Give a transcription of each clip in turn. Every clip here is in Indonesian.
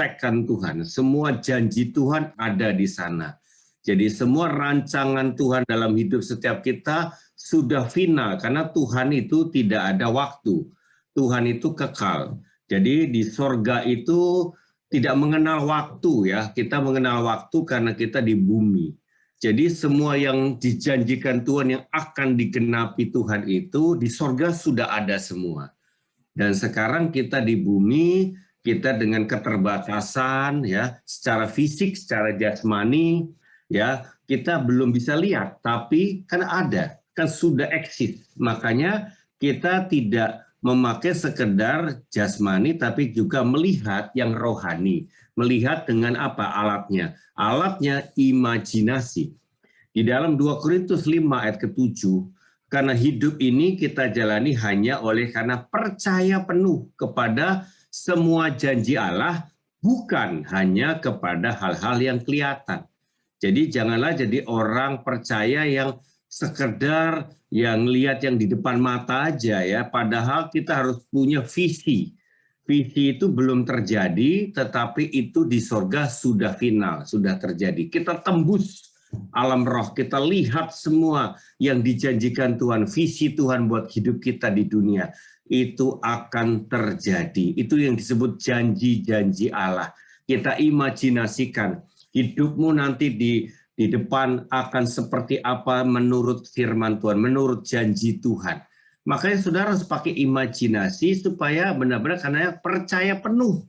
praktekkan Tuhan. Semua janji Tuhan ada di sana. Jadi semua rancangan Tuhan dalam hidup setiap kita sudah final karena Tuhan itu tidak ada waktu. Tuhan itu kekal. Jadi di sorga itu tidak mengenal waktu ya. Kita mengenal waktu karena kita di bumi. Jadi semua yang dijanjikan Tuhan yang akan digenapi Tuhan itu di sorga sudah ada semua. Dan sekarang kita di bumi, kita dengan keterbatasan ya, secara fisik, secara jasmani, ya kita belum bisa lihat, tapi kan ada, kan sudah eksis. Makanya kita tidak memakai sekedar jasmani, tapi juga melihat yang rohani. Melihat dengan apa alatnya? Alatnya imajinasi. Di dalam 2 Korintus 5 ayat ke-7, karena hidup ini kita jalani hanya oleh karena percaya penuh kepada semua janji Allah, bukan hanya kepada hal-hal yang kelihatan. Jadi janganlah jadi orang percaya yang sekedar yang lihat yang di depan mata aja ya, padahal kita harus punya visi. Visi itu belum terjadi, tetapi itu di sorga sudah final, sudah terjadi. Kita tembus alam roh, kita lihat semua yang dijanjikan Tuhan, visi Tuhan buat hidup kita di dunia, itu akan terjadi. Itu yang disebut janji-janji Allah. Kita imajinasikan, hidupmu nanti di depan akan seperti apa menurut firman Tuhan, menurut janji Tuhan. Makanya saudara harus pakai imajinasi supaya benar-benar karena percaya penuh.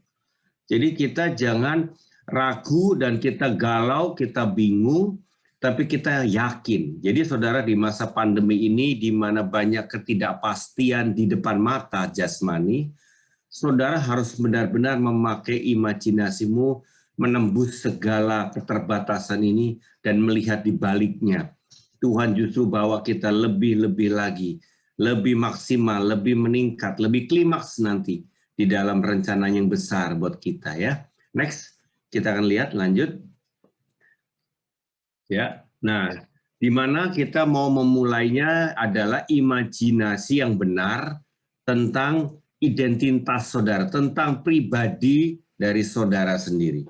Jadi kita jangan ragu dan kita galau, kita bingung, tapi kita yakin. Jadi saudara di masa pandemi ini di mana banyak ketidakpastian di depan mata jasmani, saudara harus benar-benar memakai imajinasimu menembus segala keterbatasan ini dan melihat di baliknya. Tuhan justru bawa kita lebih-lebih lagi, lebih maksimal, lebih meningkat, lebih klimaks nanti di dalam rencana yang besar buat kita ya. Next, kita akan lihat lanjut. Ya, nah, di mana kita mau memulainya adalah imajinasi yang benar tentang identitas saudara, tentang pribadi dari saudara sendiri.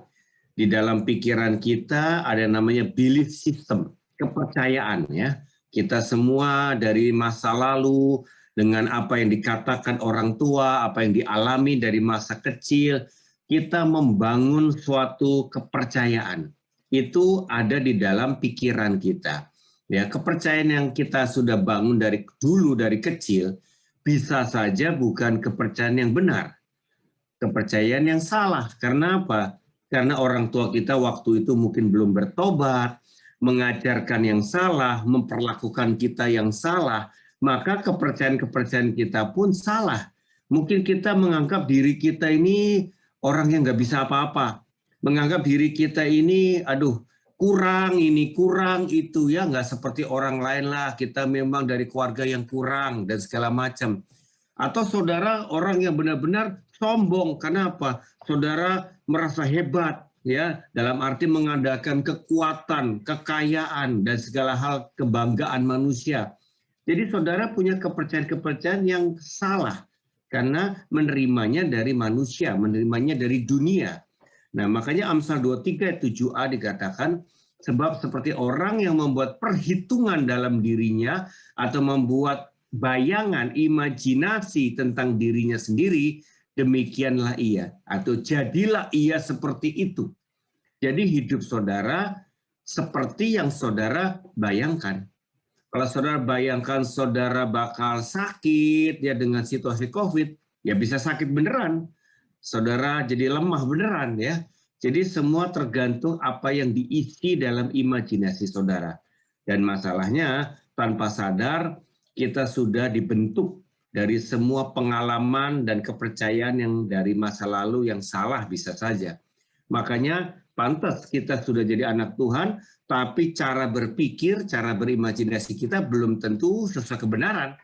Di dalam pikiran kita ada namanya belief system, kepercayaan ya. Kita semua dari masa lalu dengan apa yang dikatakan orang tua, apa yang dialami dari masa kecil, kita membangun suatu kepercayaan. Itu ada di dalam pikiran kita. Ya, kepercayaan yang kita sudah bangun dari dulu dari kecil bisa saja bukan kepercayaan yang benar. Kepercayaan yang salah. Karena apa? Karena orang tua kita waktu itu mungkin belum bertobat, mengajarkan yang salah, memperlakukan kita yang salah, maka kepercayaan-kepercayaan kita pun salah. Mungkin kita menganggap diri kita ini orang yang nggak bisa apa-apa. Menganggap diri kita ini, aduh, kurang ini, kurang itu, ya nggak seperti orang lain lah, kita memang dari keluarga yang kurang, dan segala macam. Atau saudara orang yang benar-benar sombong, kenapa? Saudara merasa hebat, ya, dalam arti mengandalkan kekuatan, kekayaan, dan segala hal kebanggaan manusia. Jadi saudara punya kepercayaan-kepercayaan yang salah, karena menerimanya dari manusia, menerimanya dari dunia. Nah, makanya Amsal 23 7a dikatakan, sebab seperti orang yang membuat perhitungan dalam dirinya atau membuat bayangan, imajinasi tentang dirinya sendiri, demikianlah ia. Atau jadilah ia seperti itu. Jadi hidup saudara seperti yang saudara bayangkan. Kalau saudara bayangkan saudara bakal sakit ya dengan situasi COVID, ya bisa sakit beneran. Saudara jadi lemah beneran ya. Jadi semua tergantung apa yang diisi dalam imajinasi saudara. Dan masalahnya tanpa sadar kita sudah dibentuk dari semua pengalaman dan kepercayaan yang dari masa lalu yang salah bisa saja. Makanya pantas kita sudah jadi anak Tuhan, tapi cara berpikir, cara berimajinasi kita belum tentu sesuai kebenaran.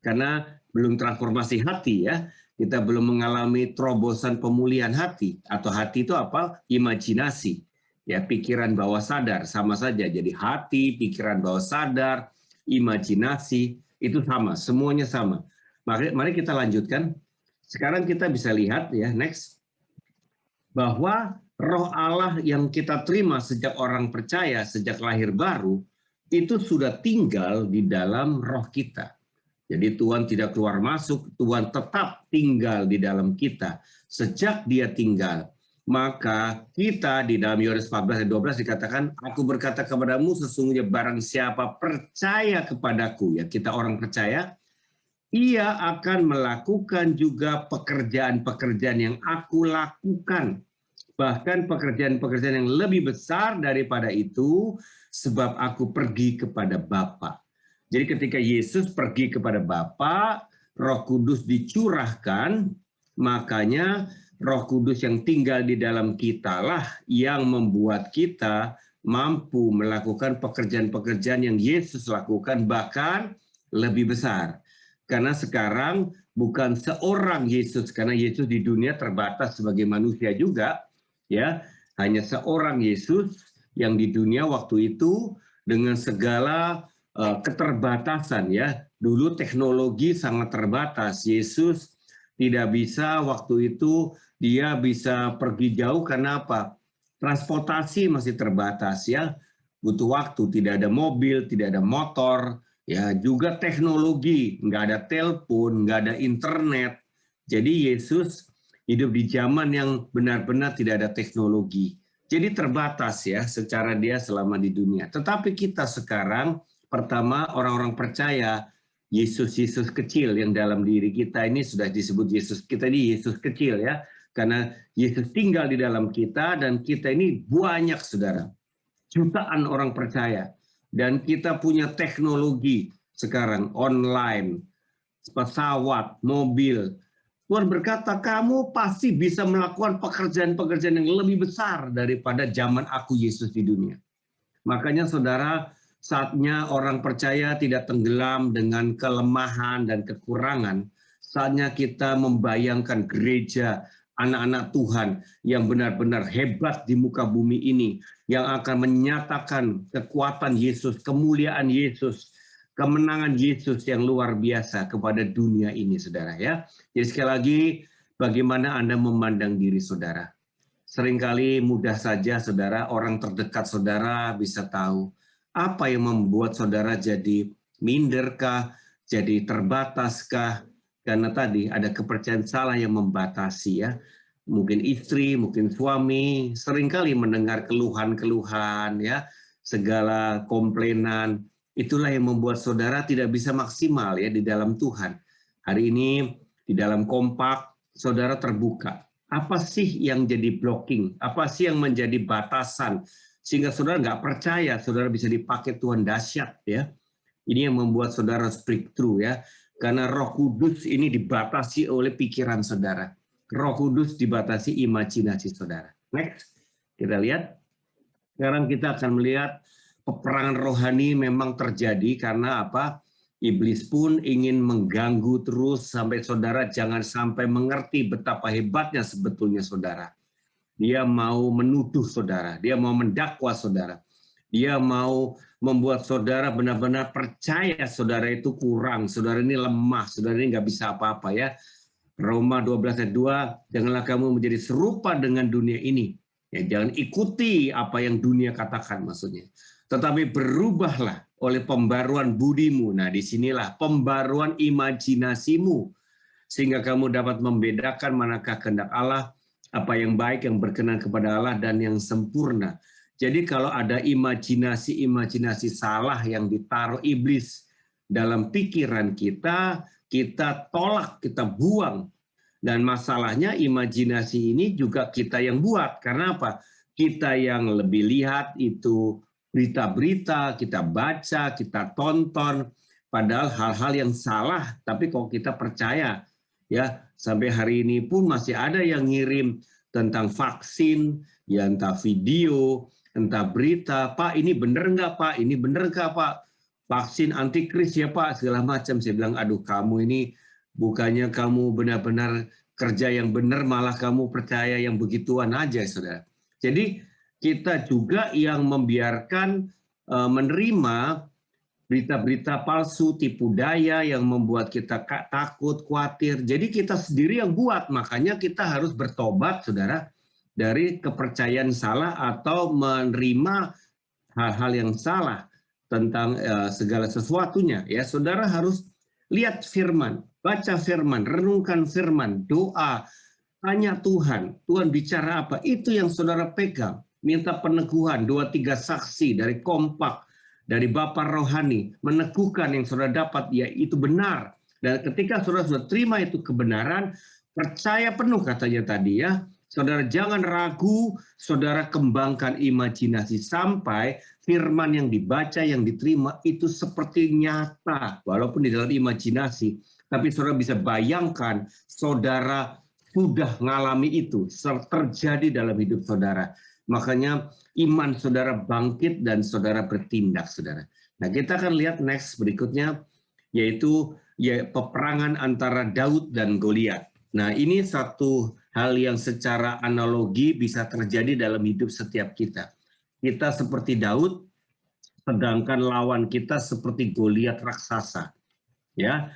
Karena belum transformasi hati ya. Kita belum mengalami terobosan pemulihan hati. Atau hati itu apa? Imajinasi. Ya, pikiran bawah sadar sama saja. Jadi hati, pikiran bawah sadar, imajinasi itu sama, semuanya sama. Mari kita lanjutkan. Sekarang kita bisa lihat ya, next. bahwa Roh Allah yang kita terima sejak orang percaya, sejak lahir baru, itu sudah tinggal di dalam roh kita. Jadi Tuhan tidak keluar masuk, Tuhan tetap tinggal di dalam kita. Sejak dia tinggal, maka kita di dalam Yohanes 14 ayat 12 dikatakan, aku berkata kepadamu sesungguhnya barang siapa percaya kepadaku, ya kita orang percaya, ia akan melakukan juga pekerjaan-pekerjaan yang aku lakukan. Bahkan pekerjaan-pekerjaan yang lebih besar daripada itu, sebab aku pergi kepada Bapa. Jadi ketika Yesus pergi kepada Bapa, Roh Kudus dicurahkan, makanya Roh Kudus yang tinggal di dalam kita lah yang membuat kita mampu melakukan pekerjaan-pekerjaan yang Yesus lakukan, bahkan lebih besar. Karena sekarang bukan seorang Yesus, karena Yesus di dunia terbatas sebagai manusia juga, ya, hanya seorang Yesus yang di dunia waktu itu dengan segala keterbatasan, ya. Dulu teknologi sangat terbatas. Yesus tidak bisa waktu itu, dia bisa pergi jauh karena apa? Transportasi masih terbatas, ya. Butuh waktu, tidak ada mobil, tidak ada motor, ya, juga teknologi, nggak ada telepon, nggak ada internet. Jadi Yesus hidup di zaman yang benar-benar tidak ada teknologi. Jadi terbatas ya secara dia selama di dunia. Tetapi kita sekarang, pertama orang-orang percaya, Yesus kecil yang dalam diri kita ini sudah disebut Yesus. Kita ini Yesus kecil ya. Karena Yesus tinggal di dalam kita dan kita ini banyak saudara. Jutaan orang percaya. Dan kita punya teknologi sekarang online, pesawat, mobil. Tuhan berkata, kamu pasti bisa melakukan pekerjaan-pekerjaan yang lebih besar daripada zaman aku Yesus di dunia. Makanya saudara, saatnya orang percaya tidak tenggelam dengan kelemahan dan kekurangan. Saatnya kita membayangkan gereja, anak-anak Tuhan yang benar-benar hebat di muka bumi ini, yang akan menyatakan kekuatan Yesus, kemuliaan Yesus, kemenangan Yesus yang luar biasa kepada dunia ini, saudara ya. Jadi sekali lagi, bagaimana Anda memandang diri saudara? Seringkali mudah saja saudara, orang terdekat saudara bisa tahu apa yang membuat saudara jadi minderkah, jadi terbataskah, karena tadi ada kepercayaan salah yang membatasi ya. Mungkin istri, mungkin suami, seringkali mendengar keluhan-keluhan ya, segala komplainan. Itulah yang membuat saudara tidak bisa maksimal ya di dalam Tuhan. Hari ini di dalam kompak, saudara terbuka. Apa sih yang jadi blocking? Apa sih yang menjadi batasan? Sehingga saudara nggak percaya, saudara bisa dipakai Tuhan dahsyat ya. Ini yang membuat saudara speak through ya. Karena Roh Kudus ini dibatasi oleh pikiran saudara. Roh Kudus dibatasi imajinasi saudara. Next, kita lihat. Sekarang kita akan melihat peperangan rohani memang terjadi karena apa? Iblis pun ingin mengganggu terus sampai saudara jangan sampai mengerti betapa hebatnya sebetulnya saudara. Dia mau menuduh saudara, dia mau mendakwa saudara. Dia mau membuat saudara benar-benar percaya saudara itu kurang, saudara ini lemah, saudara ini nggak bisa apa-apa ya. Roma 12 ayat 2, janganlah kamu menjadi serupa dengan dunia ini. Ya, jangan ikuti apa yang dunia katakan maksudnya. Tetapi berubahlah oleh pembaruan budimu. Nah, disinilah pembaruan imajinasimu. Sehingga kamu dapat membedakan manakah kehendak Allah, apa yang baik, yang berkenan kepada Allah, dan yang sempurna. Jadi kalau ada imajinasi-imajinasi salah yang ditaruh iblis dalam pikiran kita, kita tolak, kita buang. Dan masalahnya imajinasi ini juga kita yang buat. Karena apa? Kita yang lebih lihat itu berita-berita, kita baca, kita tonton, padahal hal-hal yang salah, tapi kok kita percaya, ya sampai hari ini pun masih ada yang ngirim tentang vaksin, ya entah video, entah berita, Pak ini bener nggak Pak, ini bener nggak Pak, vaksin antikris ya Pak, segala macam. Saya bilang, aduh kamu ini bukannya kamu benar-benar kerja yang benar, malah kamu percaya yang begituan aja, saudara. Jadi kita juga yang membiarkan menerima berita-berita palsu, tipu daya yang membuat kita takut, khawatir. Jadi kita sendiri yang buat, makanya kita harus bertobat, saudara. dari kepercayaan salah atau menerima hal-hal yang salah tentang segala sesuatunya. Ya, saudara harus lihat firman, baca firman, renungkan firman, doa, tanya Tuhan, Tuhan bicara apa? Itu yang saudara pegang. Minta peneguhan, 2-3 saksi dari kompak, dari Bapa rohani, meneguhkan yang saudara dapat, ya itu benar. Dan ketika saudara sudah terima itu kebenaran, percaya penuh katanya tadi ya, saudara jangan ragu, saudara kembangkan imajinasi sampai firman yang dibaca, yang diterima itu seperti nyata, walaupun di dalam imajinasi. Tapi saudara bisa bayangkan, saudara sudah mengalami itu, terjadi dalam hidup saudara. Makanya iman saudara bangkit dan saudara bertindak, saudara. Nah, kita akan lihat next berikutnya, yaitu ya peperangan antara Daud dan Goliat. Nah, ini satu hal yang secara analogi bisa terjadi dalam hidup setiap kita. Kita seperti Daud, sedangkan lawan kita seperti Goliat raksasa. Ya,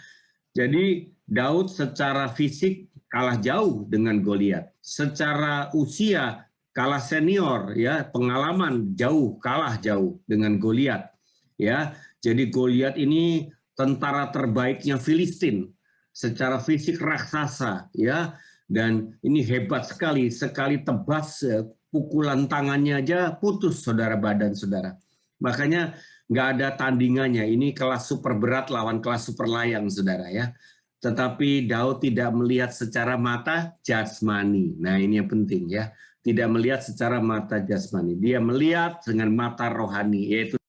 jadi Daud secara fisik kalah jauh dengan Goliat. Secara usia kalah senior, ya, pengalaman kalah jauh dengan Goliat. Ya, jadi Goliat ini tentara terbaiknya Filistin, secara fisik raksasa, ya, dan ini hebat sekali tebas, pukulan tangannya aja putus saudara, badan saudara. Makanya nggak ada tandingannya, ini kelas super berat lawan kelas super layang saudara ya. Tetapi Daud tidak melihat secara mata jasmani. Nah, ini yang penting ya. Tidak melihat secara mata jasmani. Dia melihat dengan mata rohani, yaitu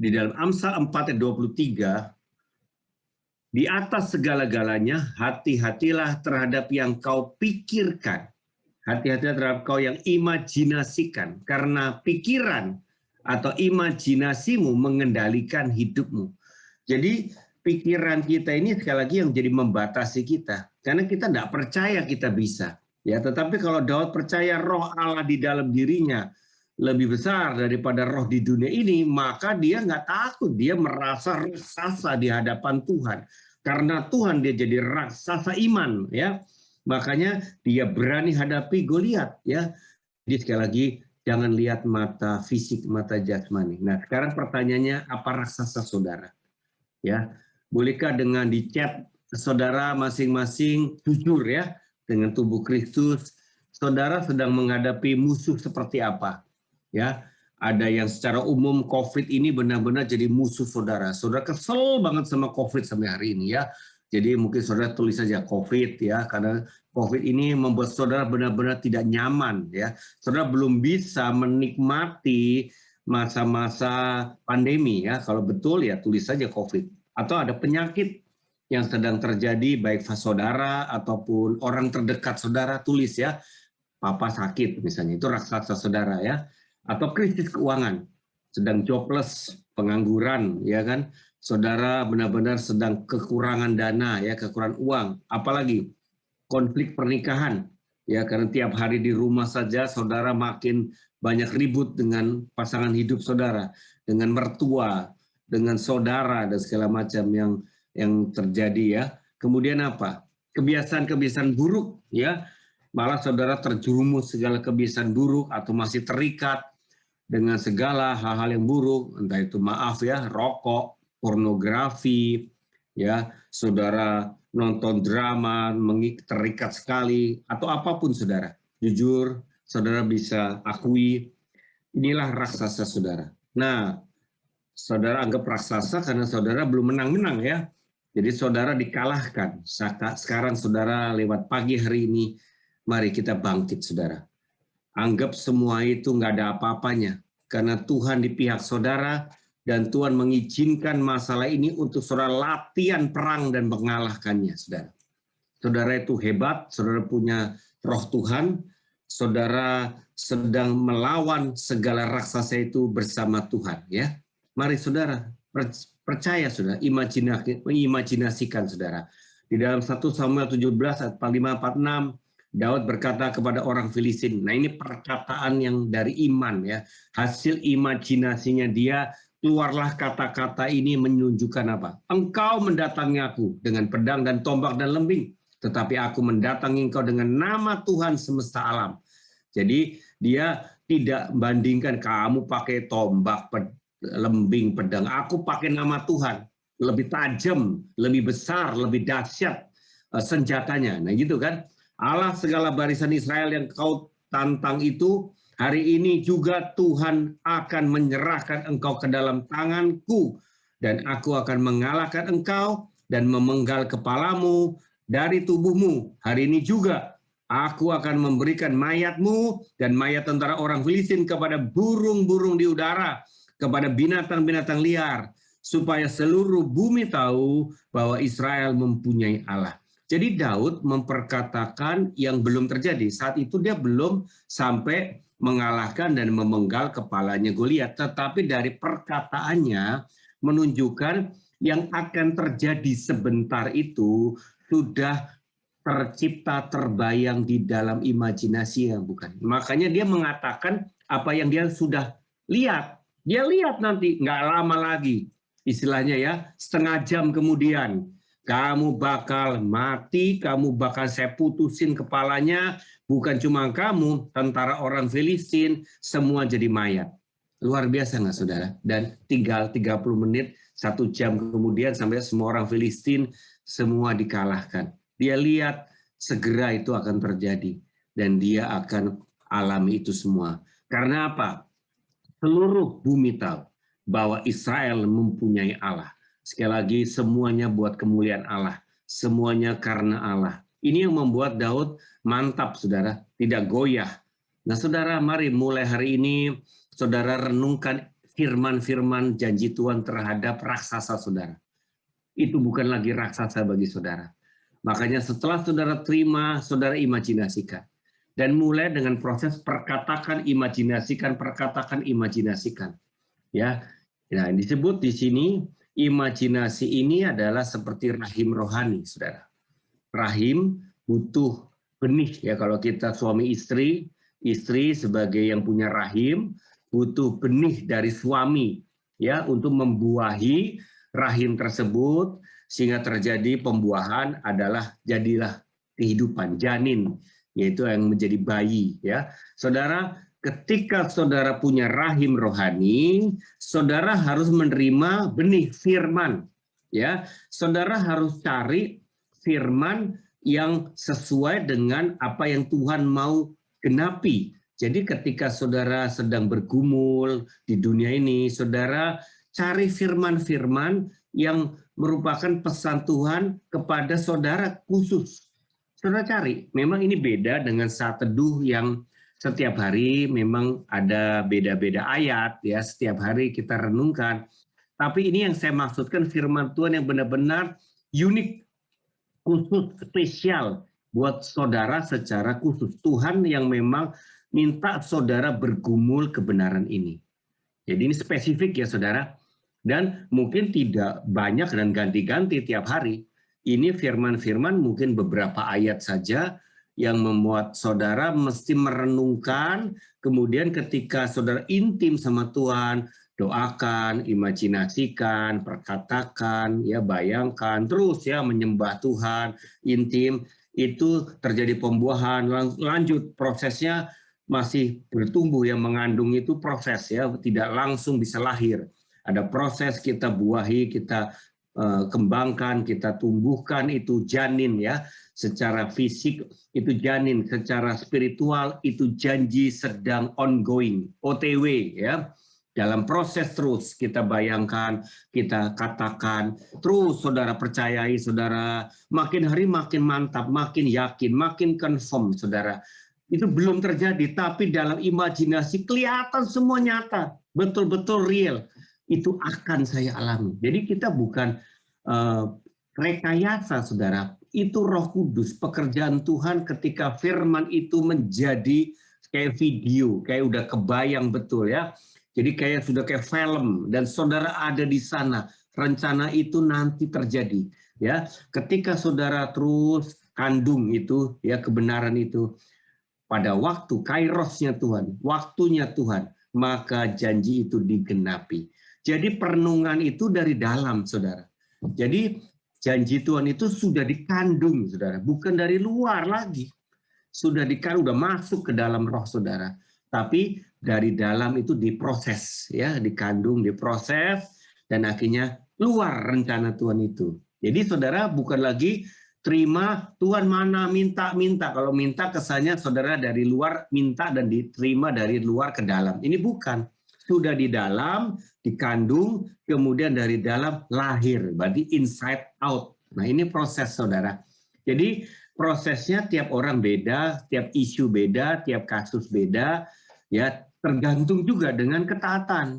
di dalam Amsal 4 ayat 23, di atas segala-galanya hati-hatilah terhadap yang kau pikirkan. Hati-hatilah terhadap kau yang imajinasikan, karena pikiran atau imajinasimu mengendalikan hidupmu. Jadi pikiran kita ini sekali lagi yang jadi membatasi kita, karena kita tidak percaya kita bisa. Ya, tetapi kalau Daud percaya roh Allah di dalam dirinya lebih besar daripada roh di dunia ini, maka dia nggak takut, dia merasa raksasa di hadapan Tuhan. Karena Tuhan dia jadi raksasa iman, ya. Makanya dia berani hadapi Goliat, ya. Jadi sekali lagi jangan lihat mata fisik, mata jasmani. Nah, sekarang pertanyaannya, apa raksasa saudara? Ya, bolehkah dengan di chat saudara masing-masing jujur ya dengan tubuh Kristus, saudara sedang menghadapi musuh seperti apa? Ya, ada yang secara umum COVID ini benar-benar jadi musuh saudara. Saudara kesel banget sama COVID sampai hari ini ya. Jadi mungkin saudara tulis saja COVID ya, karena COVID ini membuat saudara benar-benar tidak nyaman ya. Saudara belum bisa menikmati masa-masa pandemi ya. Kalau betul ya tulis saja COVID. Atau ada penyakit yang sedang terjadi baik saudara ataupun orang terdekat saudara, tulis ya. Papa sakit misalnya, itu raksasa saudara ya. Atau krisis keuangan, sedang jobless, pengangguran ya kan. Saudara benar-benar sedang kekurangan dana ya, kekurangan uang, apalagi konflik pernikahan ya, karena tiap hari di rumah saja saudara makin banyak ribut dengan pasangan hidup saudara, dengan mertua, dengan saudara dan segala macam yang terjadi ya. Kemudian apa? Kebiasaan-kebiasaan buruk ya. Malah saudara terjerumus segala kebiasaan buruk atau masih terikat dengan segala hal-hal yang buruk, entah itu maaf ya, rokok, pornografi, ya, saudara nonton drama, terikat sekali, atau apapun saudara. Jujur, saudara bisa akui, inilah raksasa saudara. Nah, saudara anggap raksasa karena saudara belum menang-menang ya. Jadi saudara dikalahkan. Sekarang saudara lewat pagi hari ini, mari kita bangkit saudara. Anggap semua itu nggak ada apa-apanya. Karena Tuhan di pihak saudara, dan Tuhan mengizinkan masalah ini untuk saudara latihan perang dan mengalahkannya, saudara. Saudara itu hebat, saudara punya roh Tuhan, saudara sedang melawan segala raksasa itu bersama Tuhan. Ya, mari saudara, percaya saudara, imajinasikan saudara. Di dalam 1 Samuel 17 ayat 45-46, Daud berkata kepada orang Filistin. Nah, ini perkataan yang dari iman ya. Hasil imajinasinya dia, keluarlah kata-kata ini menunjukkan apa? Engkau mendatangi aku dengan pedang dan tombak dan lembing, tetapi aku mendatangi engkau dengan nama Tuhan semesta alam. Jadi dia tidak bandingkan kamu pakai tombak, lembing, pedang, aku pakai nama Tuhan, lebih tajam, lebih besar, lebih dahsyat senjatanya. Nah gitu kan, Allah segala barisan Israel yang kau tantang itu, hari ini juga Tuhan akan menyerahkan engkau ke dalam tanganku, dan aku akan mengalahkan engkau dan memenggal kepalamu dari tubuhmu. Hari ini juga aku akan memberikan mayatmu dan mayat tentara orang Filistin kepada burung-burung di udara, kepada binatang-binatang liar, supaya seluruh bumi tahu bahwa Israel mempunyai Allah. Jadi Daud memperkatakan yang belum terjadi. Saat itu dia belum sampai mengalahkan dan memenggal kepalanya Goliat, tetapi dari perkataannya menunjukkan yang akan terjadi sebentar itu sudah tercipta, terbayang di dalam imajinasi yang bukan. Makanya dia mengatakan apa yang dia sudah lihat. Dia lihat nanti, nggak lama lagi. Istilahnya ya, setengah jam kemudian. Kamu bakal mati, kamu bakal saya putusin kepalanya. Bukan cuma kamu, tentara orang Filistin, semua jadi mayat. Luar biasa nggak saudara? Dan tinggal 30 menit, 1 jam kemudian sampai semua orang Filistin semua dikalahkan. Dia lihat segera itu akan terjadi dan dia akan alami itu semua. Karena apa? Seluruh bumi tahu bahwa Israel mempunyai Allah. Sekali lagi semuanya buat kemuliaan Allah, semuanya karena Allah. Ini yang membuat Daud mantap saudara, tidak goyah. Nah saudara, mari mulai hari ini saudara renungkan firman-firman janji Tuhan terhadap raksasa saudara. Itu bukan lagi raksasa bagi saudara. Makanya setelah saudara terima, saudara imajinasikan. Dan mulai dengan proses perkatakan, imajinasikan, perkatakan, imajinasikan. Ya, nah, disebut di sini, imajinasi ini adalah seperti rahim rohani, saudara. Rahim butuh benih, ya kalau kita suami istri, istri sebagai yang punya rahim, butuh benih dari suami, ya untuk membuahi rahim tersebut, sehingga terjadi pembuahan adalah jadilah kehidupan janin, yaitu yang menjadi bayi ya. Saudara, ketika saudara punya rahim rohani, saudara harus menerima benih firman ya. Saudara harus cari firman yang sesuai dengan apa yang Tuhan mau genapi. Jadi ketika saudara sedang bergumul di dunia ini, saudara cari firman-firman yang merupakan pesan Tuhan kepada saudara khusus. Saudara cari, memang ini beda dengan saat teduh yang setiap hari memang ada beda-beda ayat ya, setiap hari kita renungkan. Tapi ini yang saya maksudkan firman Tuhan yang benar-benar unik, khusus, spesial buat saudara secara khusus. Tuhan yang memang minta saudara bergumul kebenaran ini. Jadi ini spesifik ya saudara. Dan mungkin tidak banyak dan ganti-ganti tiap hari. Ini firman-firman mungkin beberapa ayat saja yang membuat saudara mesti merenungkan. Kemudian ketika saudara intim sama Tuhan, doakan, imajinasikan, perkatakan, ya bayangkan, terus ya menyembah Tuhan, intim, itu terjadi pembuahan, lanjut prosesnya masih bertumbuh, yang mengandung itu proses ya, tidak langsung bisa lahir. Ada proses kita buahi, kita kembangkan, kita tumbuhkan itu janin ya. Secara fisik itu janin, secara spiritual itu janji sedang ongoing, OTW ya. Dalam proses terus kita bayangkan, kita katakan, terus saudara percayai saudara, makin hari makin mantap, makin yakin, makin confirm saudara. Itu belum terjadi, tapi dalam imajinasi kelihatan semua nyata, betul-betul real. Itu akan saya alami. Jadi kita bukan rekayasa saudara, itu Roh Kudus, pekerjaan Tuhan ketika firman itu menjadi kayak video, kayak udah kebayang betul ya. Jadi kayak sudah kayak film dan saudara ada di sana, rencana itu nanti terjadi ya. Ketika saudara terus kandung itu ya kebenaran itu pada waktu kairosnya Tuhan, waktunya Tuhan, maka janji itu digenapi. Jadi perenungan itu dari dalam, saudara. Jadi janji Tuhan itu sudah dikandung, saudara. Bukan dari luar lagi. sudah dikandung, sudah masuk ke dalam roh saudara. Tapi dari dalam itu diproses, ya, dikandung, diproses, dan akhirnya keluar rencana Tuhan itu. Jadi saudara bukan lagi terima Tuhan mana minta. Kalau minta kesannya saudara dari luar minta dan diterima dari luar ke dalam. Ini bukan. Sudah di dalam, dikandung, kemudian dari dalam lahir. Berarti inside out. Nah ini proses saudara. Jadi prosesnya tiap orang beda, tiap isu beda, tiap kasus beda. Ya tergantung juga dengan ketaatan.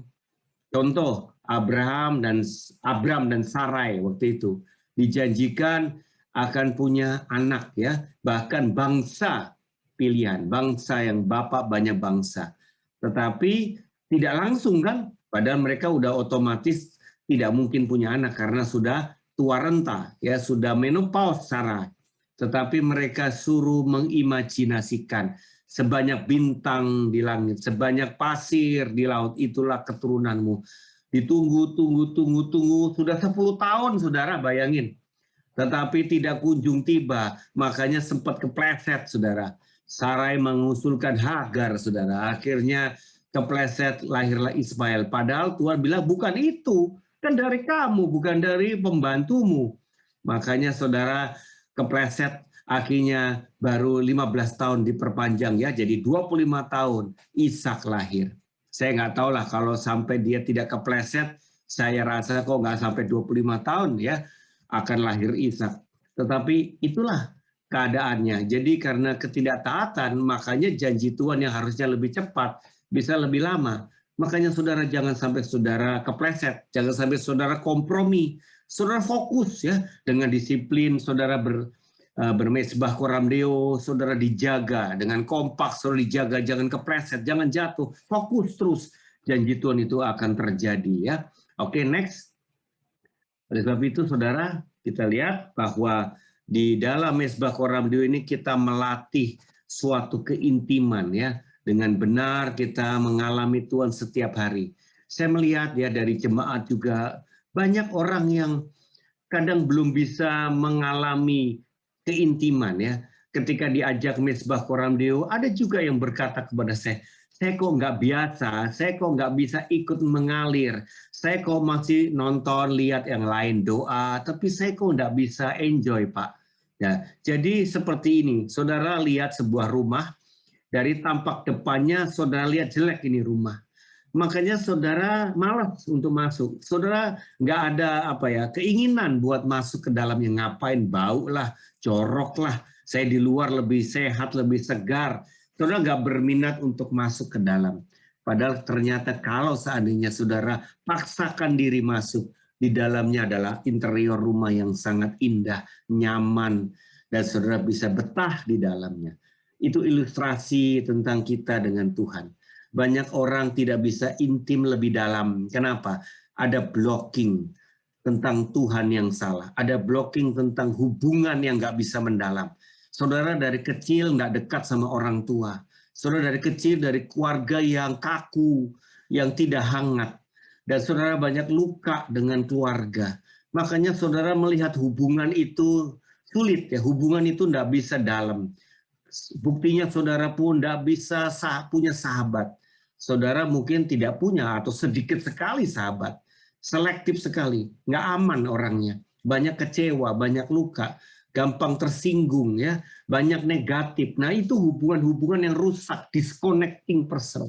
Contoh Abram dan Sarai waktu itu dijanjikan akan punya anak, ya, bahkan bangsa pilihan, bangsa yang bapak banyak bangsa. Tetapi tidak langsung kan, padahal mereka udah otomatis tidak mungkin punya anak karena sudah tua renta, ya, sudah menopause Sarah. Tetapi mereka suruh mengimajinasikan sebanyak bintang di langit, sebanyak pasir di laut, itulah keturunanmu. Ditunggu, tunggu, sudah 10 tahun saudara, bayangin. Tetapi tidak kunjung tiba, makanya sempat kepleset saudara. Sarai mengusulkan Hagar saudara, akhirnya kepleset, lahirlah Ismail. Padahal Tuhan bilang bukan itu, kan dari kamu, bukan dari pembantumu. Makanya saudara kepleset, akhirnya baru 15 tahun diperpanjang, ya, jadi 25 tahun Ishak lahir. Saya nggak tahu lah kalau sampai dia tidak kepleset, saya rasa kok nggak sampai 25 tahun ya akan lahir Ishak. Tetapi itulah keadaannya. Jadi karena ketidaktaatan, makanya janji Tuhan yang harusnya lebih cepat bisa lebih lama. Makanya saudara jangan sampai saudara kepleset, jangan sampai saudara kompromi. Saudara fokus ya dengan disiplin, saudara bermesbah koram deo, saudara dijaga dengan kompak, saudara dijaga, jangan kepleset, jangan jatuh, fokus terus. Janji Tuhan itu akan terjadi ya. Oke, next. Oleh sebab itu saudara, kita lihat bahwa di dalam mesbah koram deo ini kita melatih suatu keintiman ya. Dengan benar kita mengalami Tuhan setiap hari. Saya melihat ya dari jemaat juga banyak orang yang kadang belum bisa mengalami keintiman ya. Ketika diajak mesbah koram deo, ada juga yang berkata kepada saya kok nggak biasa, saya kok nggak bisa ikut mengalir, saya kok masih nonton, lihat yang lain doa, tapi saya kok nggak bisa enjoy Pak. Ya, jadi seperti ini, saudara lihat sebuah rumah, dari tampak depannya saudara lihat jelek ini rumah. Makanya saudara malas untuk masuk. Saudara nggak ada keinginan buat masuk ke dalamnya, ngapain, bau lah, jorok lah. Saya di luar lebih sehat, lebih segar. Saudara nggak berminat untuk masuk ke dalam. Padahal ternyata kalau seandainya saudara paksakan diri masuk, di dalamnya adalah interior rumah yang sangat indah, nyaman, dan saudara bisa betah di dalamnya. Itu ilustrasi tentang kita dengan Tuhan. Banyak orang tidak bisa intim lebih dalam. Kenapa? Ada blocking tentang Tuhan yang salah. Ada blocking tentang hubungan yang nggak bisa mendalam. Saudara dari kecil nggak dekat sama orang tua. Saudara dari kecil dari keluarga yang kaku, yang tidak hangat. Dan saudara banyak luka dengan keluarga. Makanya saudara melihat hubungan itu sulit ya. Hubungan itu nggak bisa dalam. Buktinya saudara pun tidak bisa punya sahabat. Saudara mungkin tidak punya atau sedikit sekali sahabat. Selektif sekali, nggak aman orangnya. Banyak kecewa, banyak luka, gampang tersinggung ya, banyak negatif. Nah itu hubungan-hubungan yang rusak, disconnecting person.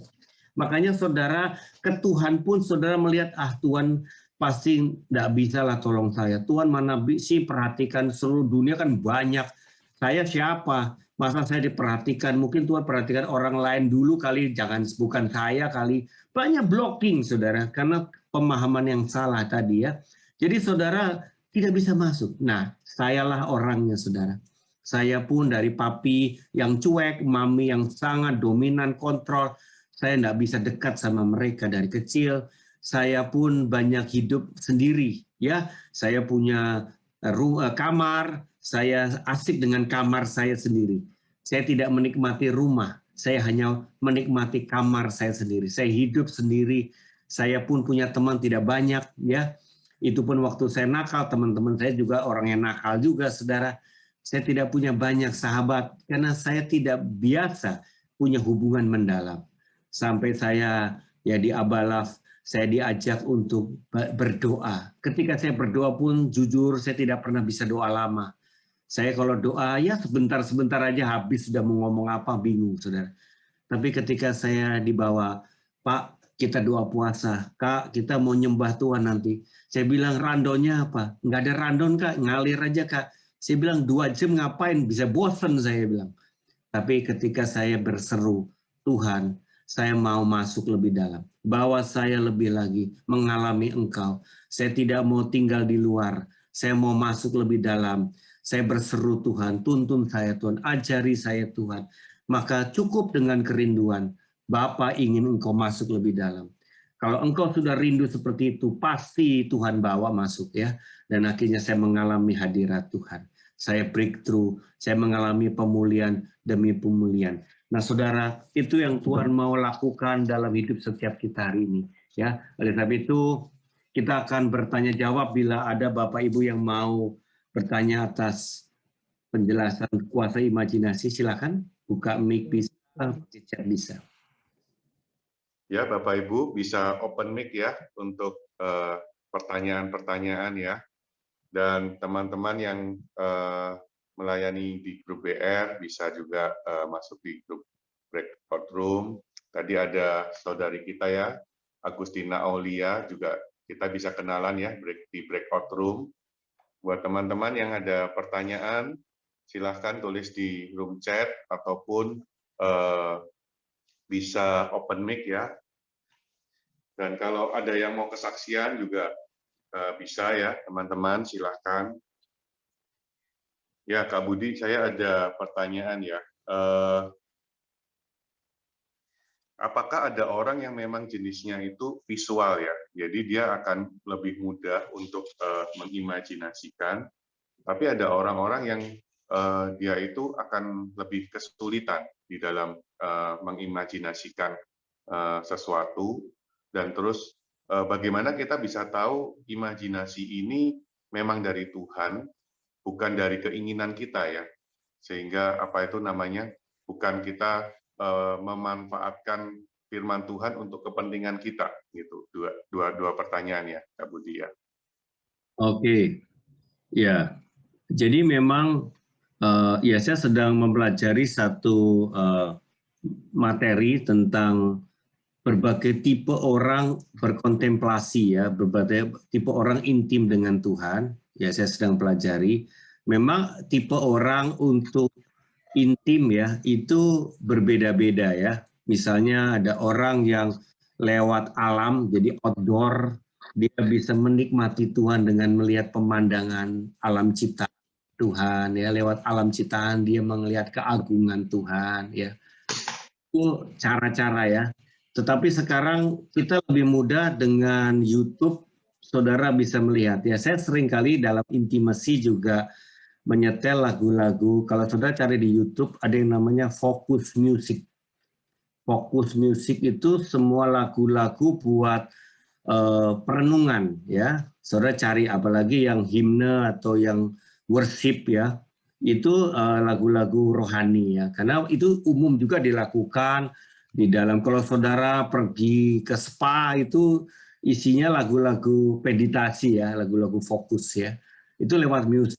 Makanya saudara ke Tuhan pun saudara melihat Tuhan pasti tidak bisa lah tolong saya. Tuhan mana sih perhatikan seluruh dunia kan banyak. Saya siapa? Masa saya diperhatikan? Mungkin Tuhan perhatikan orang lain dulu kali, jangan bukan saya kali. Banyak blocking saudara, karena pemahaman yang salah tadi ya. Jadi saudara tidak bisa masuk. Nah, sayalah orangnya saudara. Saya pun dari papi yang cuek, mami yang sangat dominan, kontrol. Saya tidak bisa dekat sama mereka dari kecil. Saya pun banyak hidup sendiri ya. Saya punya kamar, saya asik dengan kamar saya sendiri. Saya tidak menikmati rumah, saya hanya menikmati kamar saya sendiri. Saya hidup sendiri, saya pun punya teman tidak banyak ya. Itu pun waktu saya nakal, teman-teman saya juga orang yang nakal juga saudara. Saya tidak punya banyak sahabat karena saya tidak biasa punya hubungan mendalam. Sampai saya ya di Abalaf, saya diajak untuk berdoa. Ketika saya berdoa pun jujur saya tidak pernah bisa doa lama. Saya kalau doa ya sebentar-sebentar aja habis sudah mau ngomong apa bingung, saudara. Tapi ketika saya dibawa, Pak, kita doa puasa, Kak, kita mau nyembah Tuhan nanti. Saya bilang randonya apa? Nggak ada randon, Kak, ngalir aja, Kak. Saya bilang 2 jam ngapain? Bisa bosen, saya bilang. Tapi ketika saya berseru, Tuhan, saya mau masuk lebih dalam. Bawa saya lebih lagi, mengalami Engkau. Saya tidak mau tinggal di luar. Saya mau masuk lebih dalam. Saya berseru Tuhan, tuntun saya Tuhan, ajari saya Tuhan. Maka cukup dengan kerinduan, Bapa ingin Engkau masuk lebih dalam. Kalau engkau sudah rindu seperti itu, pasti Tuhan bawa masuk ya. Dan akhirnya saya mengalami hadirat Tuhan. Saya breakthrough, saya mengalami pemulihan demi pemulihan. Nah, saudara, itu yang Tuhan mau lakukan dalam hidup setiap kita hari ini. Ya, oleh sebab itu kita akan bertanya jawab bila ada Bapak Ibu yang mau bertanya atas penjelasan kuasa imajinasi. Silakan buka mic bisa, chat bisa. Ya, Bapak Ibu bisa open mic ya untuk pertanyaan-pertanyaan ya. Dan teman-teman yang melayani di grup BR bisa juga masuk di grup breakout room. Tadi ada saudari kita ya, Agustina Aulia, juga kita bisa kenalan ya di breakout room. Buat teman-teman yang ada pertanyaan, silahkan tulis di room chat ataupun bisa open mic ya. Dan kalau ada yang mau kesaksian juga bisa ya, teman-teman, silahkan. Ya, Kak Budi, saya ada pertanyaan ya. Apakah ada orang yang memang jenisnya itu visual ya? Jadi dia akan lebih mudah untuk mengimajinasikan. Tapi ada orang-orang yang dia itu akan lebih kesulitan di dalam mengimajinasikan sesuatu. Dan terus bagaimana kita bisa tahu imajinasi ini memang dari Tuhan, bukan dari keinginan kita ya, sehingga apa itu namanya, bukan kita memanfaatkan firman Tuhan untuk kepentingan kita gitu. Dua pertanyaan ya, Kak Budi ya. Oke, ya. Jadi memang ya saya sedang mempelajari satu materi tentang berbagai tipe orang berkontemplasi ya, berbagai tipe orang intim dengan Tuhan. Ya, saya sedang pelajari. Memang tipe orang untuk intim ya, itu berbeda-beda ya. Misalnya ada orang yang lewat alam, jadi outdoor, dia bisa menikmati Tuhan dengan melihat pemandangan alam ciptaan Tuhan ya, lewat alam ciptaan dia melihat keagungan Tuhan ya. Itu cara-cara ya. Tetapi sekarang kita lebih mudah dengan YouTube, saudara bisa melihat ya. Saya sering kali dalam intimasi juga menyetel lagu-lagu. Kalau saudara cari di YouTube ada yang namanya Focus Music. Focus Music itu semua lagu-lagu buat perenungan ya. Saudara cari apalagi yang himne atau yang worship ya. Itu lagu-lagu rohani ya. Karena itu umum juga dilakukan di dalam, kalau saudara pergi ke spa itu isinya lagu-lagu meditasi ya, lagu-lagu fokus ya. Itu lewat musik.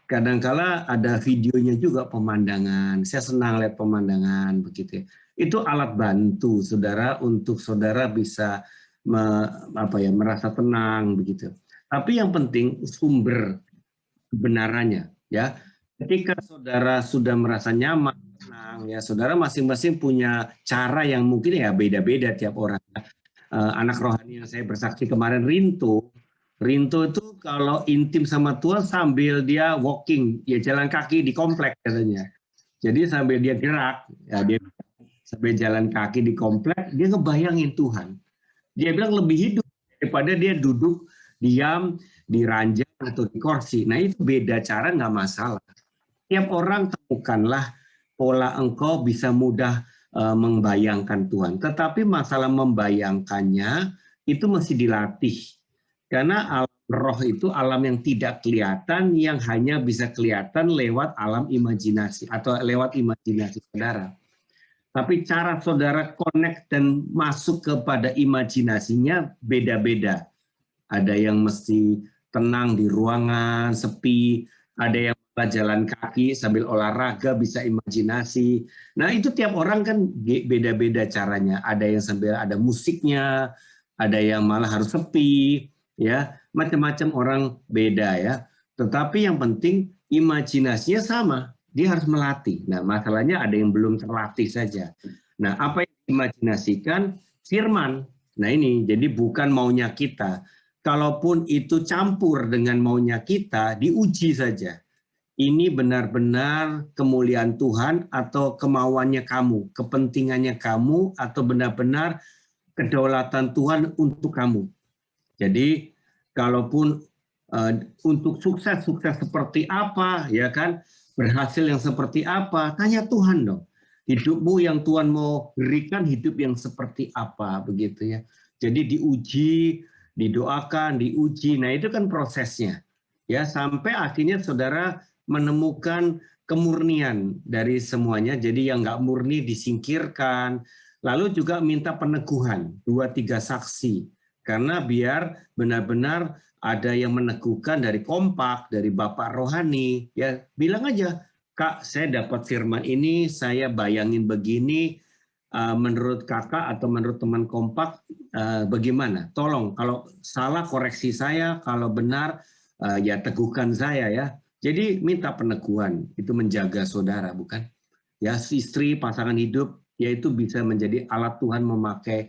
Kadangkala ada videonya juga pemandangan. Saya senang lihat pemandangan begitu. Itu alat bantu saudara untuk saudara bisa merasa tenang begitu. Tapi yang penting sumber kebenarannya ya. Ketika saudara sudah merasa nyaman, tenang ya, saudara masing-masing punya cara yang mungkin ya beda-beda tiap orang. Anak rohani yang saya bersaksi kemarin, Rinto itu kalau intim sama Tuhan sambil dia walking, ya jalan kaki di komplek katanya. Jadi sambil dia gerak, ya dia sambil jalan kaki di komplek, dia ngebayangin Tuhan. Dia bilang lebih hidup daripada dia duduk diam di ranjang atau di kursi. Nah itu beda cara, nggak masalah. Tiap orang temukanlah pola engkau bisa mudah membayangkan Tuhan. Tetapi masalah membayangkannya itu mesti dilatih. Karena alam roh itu alam yang tidak kelihatan, yang hanya bisa kelihatan lewat alam imajinasi atau lewat imajinasi saudara. Tapi cara saudara connect dan masuk kepada imajinasinya beda-beda. Ada yang mesti tenang di ruangan, sepi, ada yang jalan kaki sambil olahraga bisa imajinasi. Nah itu tiap orang kan beda-beda caranya. Ada yang sambil ada musiknya, ada yang malah harus sepi, ya macam-macam orang beda ya. Tetapi yang penting imajinasinya sama. Dia harus melatih. Nah masalahnya ada yang belum terlatih saja. Nah apa yang diimajinasikan? Firman. Nah ini jadi bukan maunya kita. Kalaupun itu campur dengan maunya kita, diuji saja. Ini benar-benar kemuliaan Tuhan atau kemauannya kamu, kepentingannya kamu, atau benar-benar kedaulatan Tuhan untuk kamu. Jadi kalaupun untuk sukses seperti apa, ya kan, berhasil yang seperti apa, tanya Tuhan dong. Hidupmu yang Tuhan mau berikan hidup yang seperti apa, begitu ya. Jadi diuji, didoakan, diuji. Nah itu kan prosesnya, ya sampai akhirnya saudara menemukan kemurnian dari semuanya. Jadi yang nggak murni disingkirkan. Lalu juga minta peneguhan 2-3 saksi. Karena biar benar-benar ada yang meneguhkan dari kompak, dari Bapak Rohani. Ya bilang aja, Kak saya dapat firman ini, saya bayangin begini, menurut kakak atau menurut teman kompak bagaimana? Tolong kalau salah koreksi saya, kalau benar ya teguhkan saya ya. Jadi minta peneguhan, itu menjaga saudara, bukan? Ya, istri, pasangan hidup, yaitu bisa menjadi alat Tuhan memakai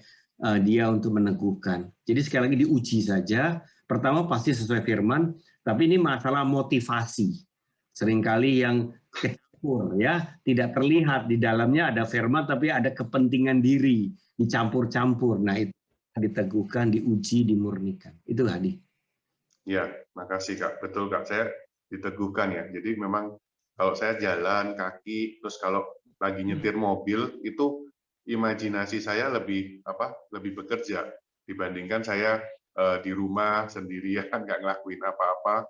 dia untuk meneguhkan. Jadi sekali lagi diuji saja. Pertama pasti sesuai firman, tapi ini masalah motivasi. Seringkali yang kecampur, ya, tidak terlihat di dalamnya ada firman, tapi ada kepentingan diri, dicampur-campur. Nah itu diteguhkan, diuji, dimurnikan. Itu Hadi. Ya, makasih Kak. Betul Kak, saya diteguhkan ya. Jadi memang kalau saya jalan kaki, terus kalau lagi nyetir mobil, itu imajinasi saya lebih bekerja dibandingkan saya di rumah sendirian nggak ngelakuin apa-apa,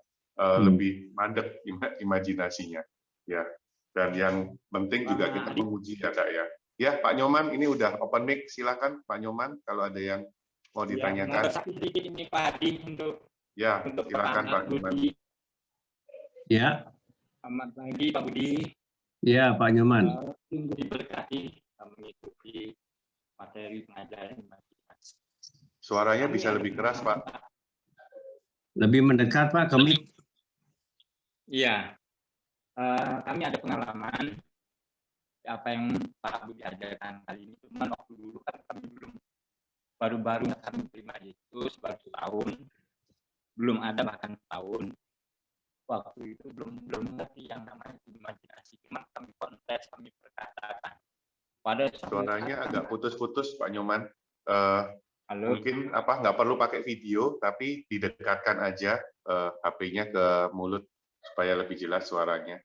lebih mandek imajinasinya. Ya. Dan yang penting juga kita menguji ya Kak ya. Ya Pak Nyoman, ini udah open mic, silakan Pak Nyoman kalau ada yang mau ditanyakan. Ya, sedikit ini Pak Adi Ya, silakan Pak Nyoman. Ya. Selamat pagi Pak Budi. Ya Pak Nyoman. Tunggu diberkati mengikuti materi pengajaran imajinasi. Suaranya bisa lebih keras Pak. Lebih mendekat Pak kami. Iya. Kami ada pengalaman apa yang Pak Budi ajarkan kali ini. Cuma waktu dulu kan kami baru-baru kami terima Yesus baru setahun. Belum ada bahkan tahun. Waktu itu belum ngerti yang namanya imajinasi. Cuma kami kontes, kami perkatakan. Suaranya agak putus-putus Pak Nyoman. Halo? Mungkin nggak perlu pakai video, tapi didekatkan aja HP-nya ke mulut supaya lebih jelas suaranya.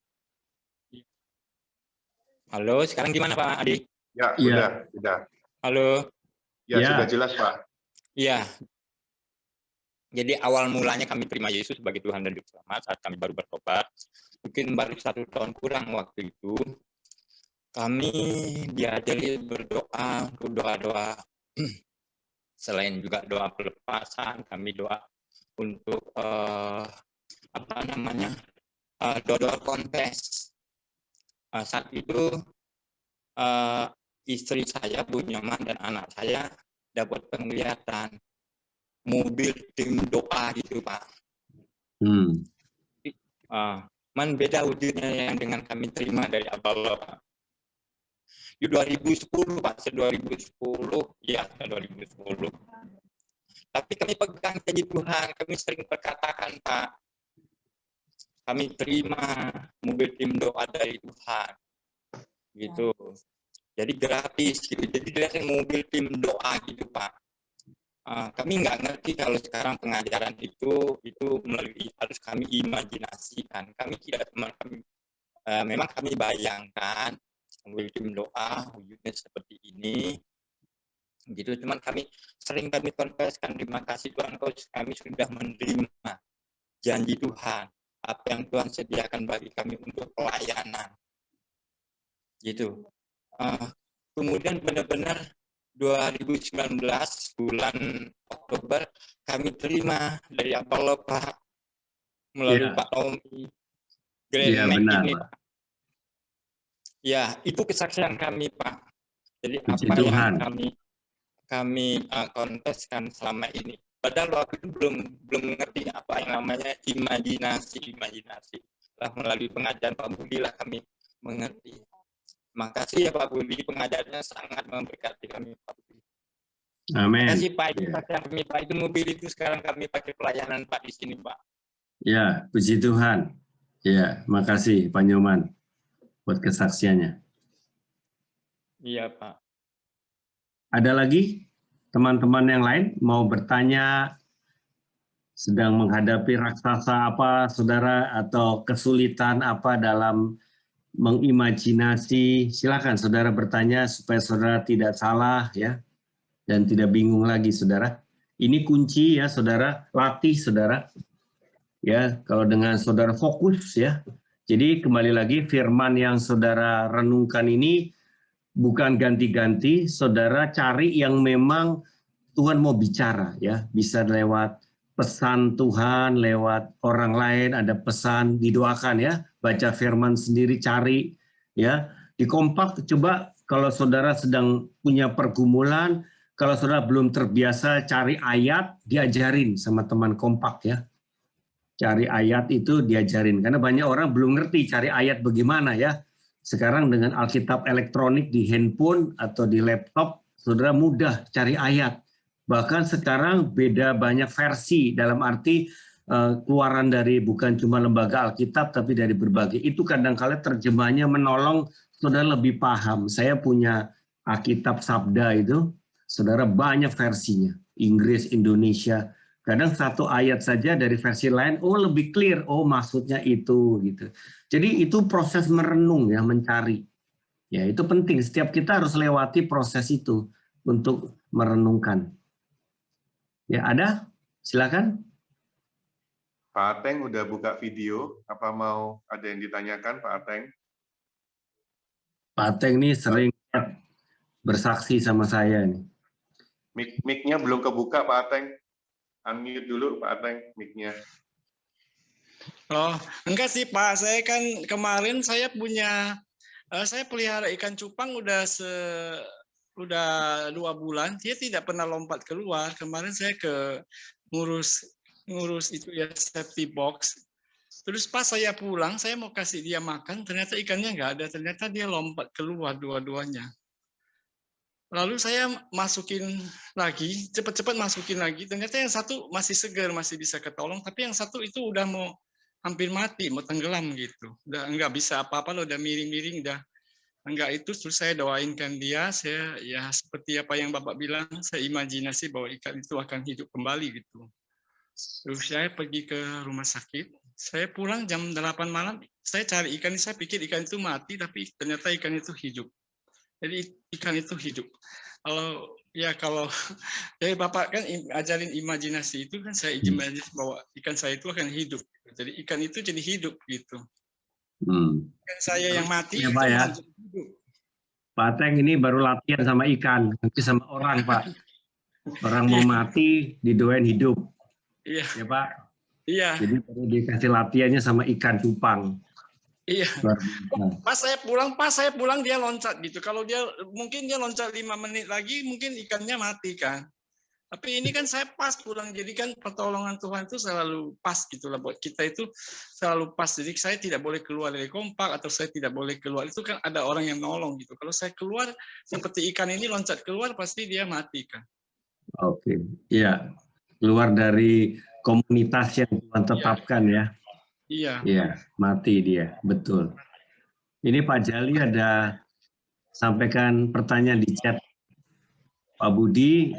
Halo, sekarang gimana Pak Adi? Ya, sudah. Halo. Ya, sudah jelas Pak. Iya. Jadi awal mulanya kami terima Yesus sebagai Tuhan dan Juru Selamat saat kami baru bertobat. Mungkin baru 1 tahun kurang waktu itu. Kami diajari berdoa, doa-doa. Selain juga doa pelepasan, kami doa untuk doa-doa kontes. Saat itu istri saya, Bu Nyoman, dan anak saya dapat penglihatan mobil tim doa gitu Pak. Beda wujudnya yang dengan kami terima dari Allah Pak. Di 2010 Pak, 2010 ya 2010. Tapi kami pegang janji Tuhan, kami sering berkatakan Pak, kami terima mobil tim doa dari Tuhan, gitu. Jadi gratis, gitu. Jadi dari mobil tim doa gitu Pak. Kami nggak ngerti kalau sekarang pengajaran itu melalui harus kami imajinasikan. Kami tidak memang kami bayangkan mobil tim doa wujudnya seperti ini. Gitu, cuman kami confesskan, terima kasih Tuhan, kami sudah menerima janji Tuhan, apa yang Tuhan sediakan bagi kami untuk pelayanan. Gitu. Kemudian benar-benar 2019 bulan Oktober kami terima dari Apollo Pak, melalui Pak Tommy Grand Mac ini Pak. Ya, itu kesaksian kami Pak. Jadi Puji apa Tuhan. yang kami konteskan selama ini. Padahal waktu itu belum mengerti apa yang namanya imajinasi. Lah melalui pengajaran Pak Budi lah kami mengerti. Makasih ya Pak Budi, pengajarannya sangat memberkati kami Pak Budi. Amin. Terima kasih Pak, itu kami Pak, itu mobil itu sekarang kami pakai pelayanan Pak di sini Pak. Ya, puji Tuhan. Ya, makasih Pak Nyoman buat kesaksiannya. Iya Pak. Ada lagi teman-teman yang lain mau bertanya, sedang menghadapi raksasa apa saudara, atau kesulitan apa dalam mengimajinasi? Silakan saudara bertanya supaya saudara tidak salah ya, dan tidak bingung lagi saudara. Ini kunci ya saudara, latih saudara. Ya, kalau dengan saudara fokus ya. Jadi kembali lagi firman yang saudara renungkan ini bukan ganti-ganti, saudara cari yang memang Tuhan mau bicara ya, bisa lewat pesan Tuhan, lewat orang lain, ada pesan, didoakan ya, baca firman sendiri, cari ya, di Kompak. Coba kalau saudara sedang punya pergumulan, kalau saudara belum terbiasa cari ayat, diajarin sama teman Kompak ya. Cari ayat itu diajarin, karena banyak orang belum ngerti cari ayat bagaimana ya. Sekarang dengan Alkitab elektronik di handphone atau di laptop, saudara mudah cari ayat. Bahkan sekarang beda banyak versi, dalam arti keluaran dari bukan cuma lembaga Alkitab, tapi dari berbagai. Itu kadang-kala terjemahnya menolong saudara lebih paham. Saya punya Alkitab Sabda itu, saudara banyak versinya. Inggris, Indonesia. Kadang satu ayat saja dari versi lain, oh lebih clear, oh maksudnya itu gitu. Jadi itu proses merenung ya, mencari. Ya itu penting, setiap kita harus lewati proses itu untuk merenungkan. Ya ada? Silakan. Pak Ateng udah buka video, apa mau ada yang ditanyakan Pak Ateng? Pak Ateng ini sering bersaksi sama saya nih. Mic-nya belum kebuka Pak Ateng. Unmute dulu Pak Ateng mic-nya. Oh, enggak sih Pak, saya kan kemarin saya pelihara ikan cupang udah 2 bulan, dia tidak pernah lompat keluar. Kemarin saya ngurus itu ya, safety box. Terus pas saya pulang, saya mau kasih dia makan, ternyata ikannya nggak ada, ternyata dia lompat keluar dua-duanya. Lalu saya masukin lagi, cepat-cepat masukin lagi, ternyata yang satu masih segar, masih bisa ketolong, tapi yang satu itu udah mau hampir mati, mau tenggelam gitu. Udah nggak bisa apa-apa, udah miring-miring, udah enggak itu. Terus saya doainkan dia, saya ya seperti apa yang Bapak bilang, saya imajinasi bahwa ikan itu akan hidup kembali gitu. Terus saya pergi ke rumah sakit, saya pulang jam 8 malam, saya cari ikan, saya pikir ikan itu mati, tapi ternyata ikan itu hidup. Jadi ikan itu hidup. Kalau dari Bapak kan ajarin imajinasi itu kan, saya imajinasi bahwa ikan saya itu akan hidup. Jadi ikan itu jadi hidup gitu. Ikan saya yang mati ya, itu Pak, ya. hidup. Pak Ateng ini baru latihan sama ikan, nanti sama orang Pak. Orang mau mati didoain hidup. Iya. Ya Pak. Iya. Jadi perlu dikasih latihannya sama ikan cupang. Iya. Pas saya pulang dia loncat gitu. Kalau mungkin dia loncat 5 menit lagi, mungkin ikannya mati kan. Tapi ini kan saya pas pulang, jadi kan pertolongan Tuhan itu selalu pas gitu lah buat kita, itu selalu pas. Jadi saya tidak boleh keluar dari Kompak, atau saya tidak boleh keluar, itu kan ada orang yang nolong gitu. Kalau saya keluar seperti ikan ini loncat keluar, pasti dia mati kan. Oke, iya. Keluar dari komunitas yang Tuhan tetapkan ya. Iya. Iya, mati dia, betul. Ini Pak Jali ada sampaikan pertanyaan di chat. Pak Budi,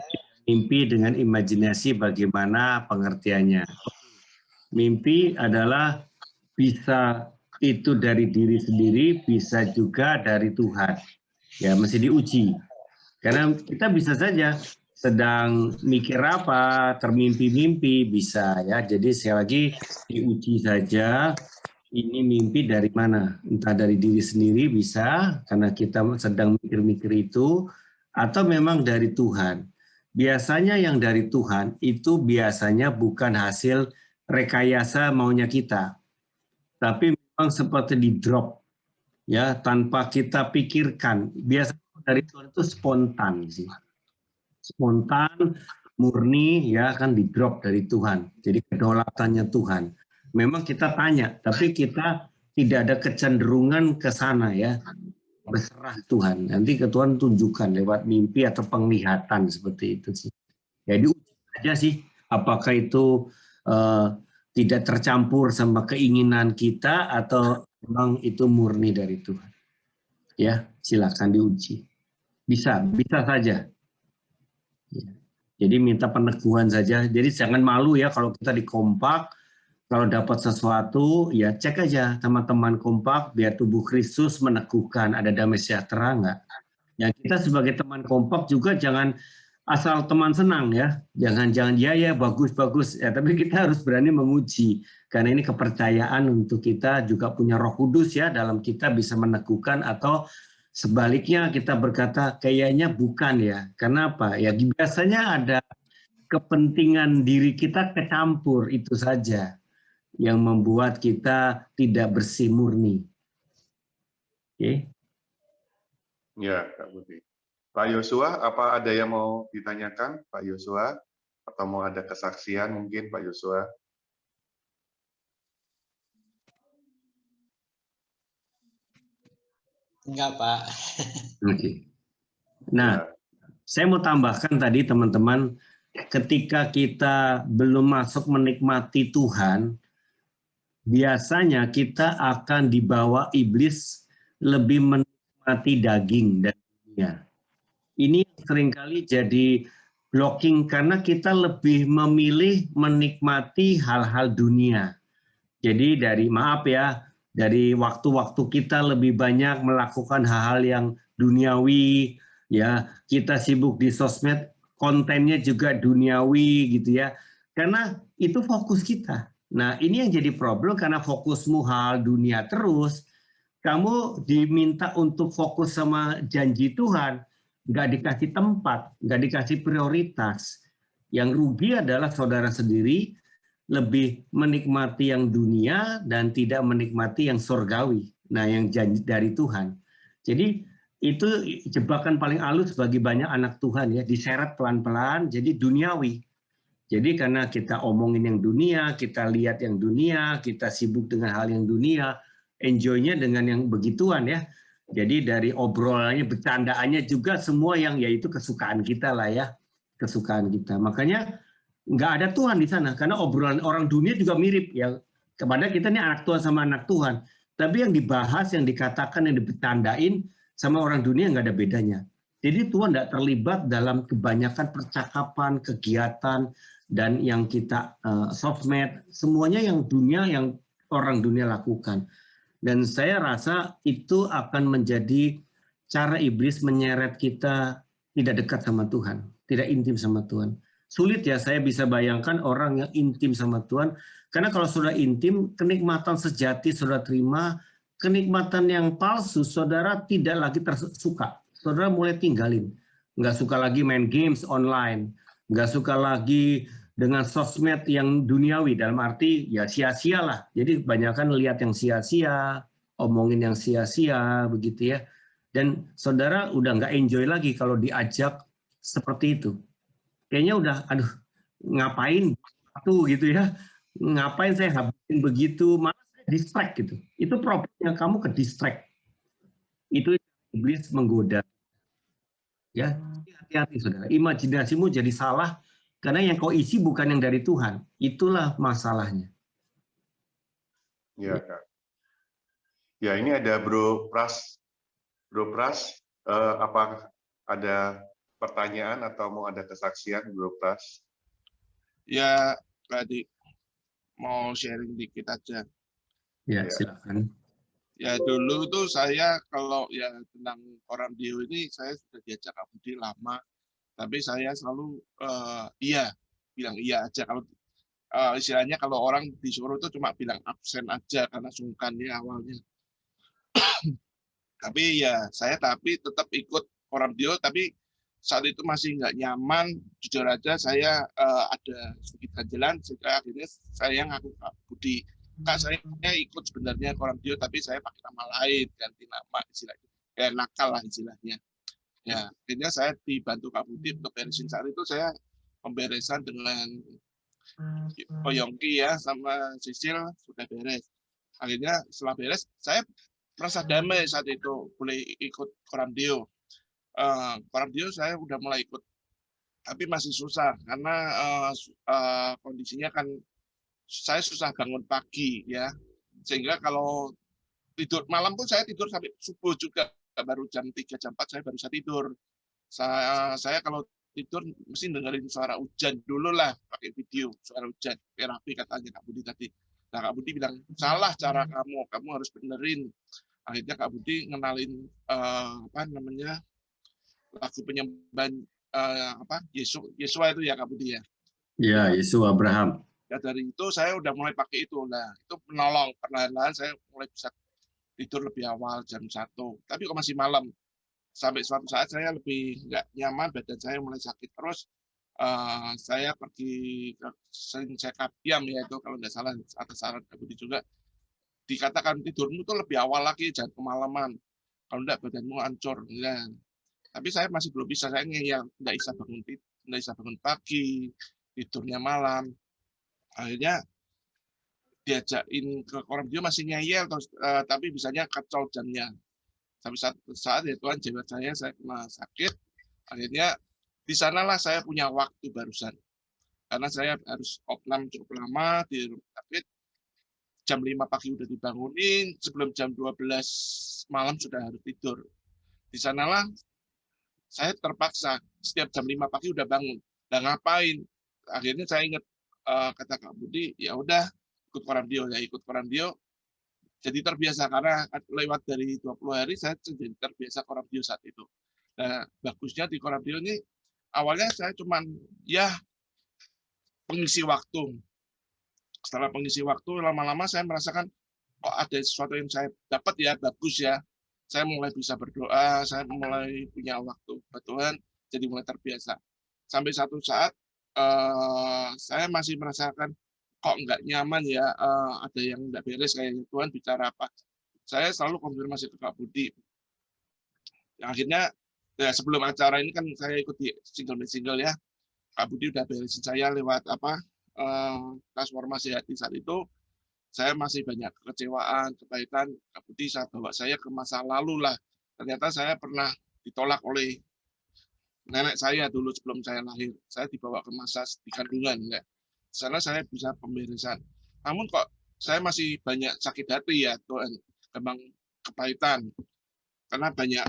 mimpi dengan imajinasi bagaimana pengertiannya? Mimpi adalah bisa itu dari diri sendiri, bisa juga dari Tuhan. Ya, mesti diuji. Karena kita bisa saja sedang mikir apa, termimpi-mimpi bisa ya. Jadi sekali lagi diuji saja ini mimpi dari mana. Entah dari diri sendiri bisa karena kita sedang mikir-mikir itu, atau memang dari Tuhan. Biasanya yang dari Tuhan itu biasanya bukan hasil rekayasa maunya kita, tapi memang seperti di drop ya, tanpa kita pikirkan. Biasanya dari Tuhan itu spontan sih, spontan, murni ya, kan di drop dari Tuhan. Jadi kedaulatannya Tuhan. Memang kita tanya, tapi kita tidak ada kecenderungan ke sana ya. Berserah Tuhan. Nanti ke Tuhan tunjukkan lewat mimpi atau penglihatan seperti itu sih. Jadi uji aja sih, apakah itu tidak tercampur sama keinginan kita atau memang itu murni dari Tuhan. Ya, silakan diuji. Bisa saja. Ya. Jadi minta peneguhan saja. Jadi jangan malu ya kalau kita di kompak, kalau dapat sesuatu ya cek aja teman-teman kompak biar tubuh Kristus meneguhkan, ada damai sejahtera enggak. Ya kita sebagai teman kompak juga jangan asal teman senang ya. Jangan ya bagus ya, tapi kita harus berani menguji karena ini kepercayaan untuk kita juga punya Roh Kudus ya dalam kita bisa meneguhkan, atau sebaliknya kita berkata kayaknya bukan ya. Kenapa? Ya biasanya ada kepentingan diri kita kecampur, itu saja yang membuat kita tidak bersih murni. Oke. Ya, Kak Budi. Pak Yosua, apa ada yang mau ditanyakan, Pak Yosua? Atau mau ada kesaksian mungkin, Pak Yosua? Enggak, Pak. Oke. Nah, saya mau tambahkan tadi teman-teman, ketika kita belum masuk menikmati Tuhan, biasanya kita akan dibawa iblis lebih menikmati daging dan dunia. Ini seringkali jadi blocking karena kita lebih memilih menikmati hal-hal dunia. Jadi dari waktu-waktu kita lebih banyak melakukan hal-hal yang duniawi, ya kita sibuk di sosmed, kontennya juga duniawi gitu ya. Karena itu fokus kita. Nah, ini yang jadi problem karena fokusmu hal dunia terus, kamu diminta untuk fokus sama janji Tuhan, nggak dikasih tempat, nggak dikasih prioritas. Yang rugi adalah saudara sendiri, lebih menikmati yang dunia dan tidak menikmati yang surgawi. Nah, yang janji dari Tuhan. Jadi itu jebakan paling halus bagi banyak anak Tuhan ya, diseret pelan-pelan jadi duniawi. Jadi karena kita omongin yang dunia, kita lihat yang dunia, kita sibuk dengan hal yang dunia, enjoy-nya dengan yang begituan ya. Jadi dari obrolannya, bercandaannya juga semua yang yaitu kesukaan kita lah ya, kesukaan kita. Makanya nggak ada Tuhan di sana karena obrolan orang dunia juga mirip ya. Kepada kita nih anak Tuhan sama anak Tuhan. Tapi yang dibahas, yang dikatakan, yang dibercandain sama orang dunia nggak ada bedanya. Jadi Tuhan tidak terlibat dalam kebanyakan percakapan, kegiatan, dan yang kita sosmed, semuanya yang dunia, yang orang dunia lakukan. Dan saya rasa itu akan menjadi cara iblis menyeret kita tidak dekat sama Tuhan, tidak intim sama Tuhan. Sulit ya saya bisa bayangkan orang yang intim sama Tuhan, karena kalau sudah intim, kenikmatan sejati saudara terima, kenikmatan yang palsu saudara tidak lagi tersuka. Saudara mulai tinggalin, nggak suka lagi main games online, nggak suka lagi dengan sosmed yang duniawi, dalam arti ya sia-sia lah. Jadi kebanyakan lihat yang sia-sia, omongin yang sia-sia, begitu ya. Dan saudara udah nggak enjoy lagi kalau diajak seperti itu. Kayaknya udah, aduh ngapain gitu ya, ngapain saya habisin begitu, malah saya distract gitu. Itu problemnya, kamu ke distract. Itu iblis menggoda. Ya, hati-hati saudara. Imajinasimu jadi salah karena yang kau isi bukan yang dari Tuhan. Itulah masalahnya. Ya, Kak. Ya, ini ada Bro Pras. Bro Pras, apa ada pertanyaan atau mau ada kesaksian, Bro Pras? Ya, tadi mau sharing dikit aja. Ya, silakan. Ya dulu tuh saya kalau ya tentang Koramdio ini saya sudah diajak Kak Budi lama, tapi saya selalu iya, bilang iya aja. Kalau istilahnya kalau orang disuruh tuh cuma bilang absen aja karena sungkan ya awalnya. Tapi ya saya tetap ikut Koramdio, tapi saat itu masih nggak nyaman. Jujur aja saya ada sedikit ganjelan, sehingga akhirnya saya ngaku Kak Budi. Kak, saya ikut sebenarnya Koramdio, tapi saya pakai nama lain, ganti nama istilahnya. Kayak nakal lah istilahnya. Ya, akhirnya saya dibantu Kak Budi untuk beresin. Saat itu saya pemberesan dengan Ko Yongki ya sama Sisil sudah beres. Akhirnya setelah beres, saya merasa damai saat itu boleh ikut Koramdio. Koramdio saya udah mulai ikut, tapi masih susah karena kondisinya kan saya susah bangun pagi ya, sehingga kalau tidur malam pun saya tidur sampai subuh juga, baru jam 3 jam 4 saya baru bisa tidur. Saya kalau tidur mesti dengerin suara hujan dulu lah, pakai video suara hujan terapi katanya Kak Budi tadi. Nah Kak Budi bilang salah cara kamu harus benerin. Akhirnya Kak Budi ngenalin apa namanya lagu penyembahan Yesua itu ya Kak Budi ya. Ya, Yesus Abraham. Ya dari itu saya udah mulai pakai itu. Nah itu menolong, perlahan-lahan saya mulai bisa tidur lebih awal jam 1. Tapi kok masih malam. Sampai suatu saat saya lebih nggak nyaman, badan saya mulai sakit terus. Saya pergi ke sering check up ya itu kalau nggak salah atas saran Kak Budi juga. Dikatakan tidurmu tuh lebih awal lagi, jangan kemalaman. Kalau enggak badanmu hancur. Ya. Tapi saya masih belum bisa, saya ngeyel, nggak bisa bangun pagi, tidurnya malam. Akhirnya diajakin ke Koramdio masih ngeyel, tapi bisanya kacau jamnya. Sampai saat ya Tuhan jaga saya kena sakit. Akhirnya di sanalah saya punya waktu barusan. Karena saya harus opnam cukup lama di rumah sakit. Jam 5 pagi udah dibangunin, sebelum jam 12 malam sudah harus tidur. Di sanalah saya terpaksa setiap jam 5 pagi udah bangun. Dan ngapain? Akhirnya saya ingat kata Kak Budi, ya udah ikut Koramdio. Jadi terbiasa karena lewat dari 20 hari saya jadi terbiasa Koramdio saat itu. Nah, bagusnya di Koramdio ini awalnya saya cuman ya pengisi waktu. Setelah pengisi waktu lama-lama saya merasakan kok ada sesuatu yang saya dapat ya, bagus ya. Saya mulai bisa berdoa, saya mulai punya waktu buat Tuhan, jadi mulai terbiasa. Sampai satu saat saya masih merasakan kok nggak nyaman ya, ada yang nggak beres kayaknya, Tuhan bicara apa. Saya selalu konfirmasi ke Kak Budi. Yang akhirnya ya sebelum acara ini kan saya ikut di single ya. Kak Budi udah beresin saya lewat transformasi hati. Saat itu saya masih banyak kekecewaan, kepahitan. Kak Budi bawa saya ke masa lalu lah. Ternyata saya pernah ditolak oleh nenek saya dulu sebelum saya lahir. Saya dibawa ke masa di kandungan. Ya. Di sana saya bisa pemberesan. Namun kok saya masih banyak sakit hati ya Tuhan. Kembang kepahitan. Karena banyak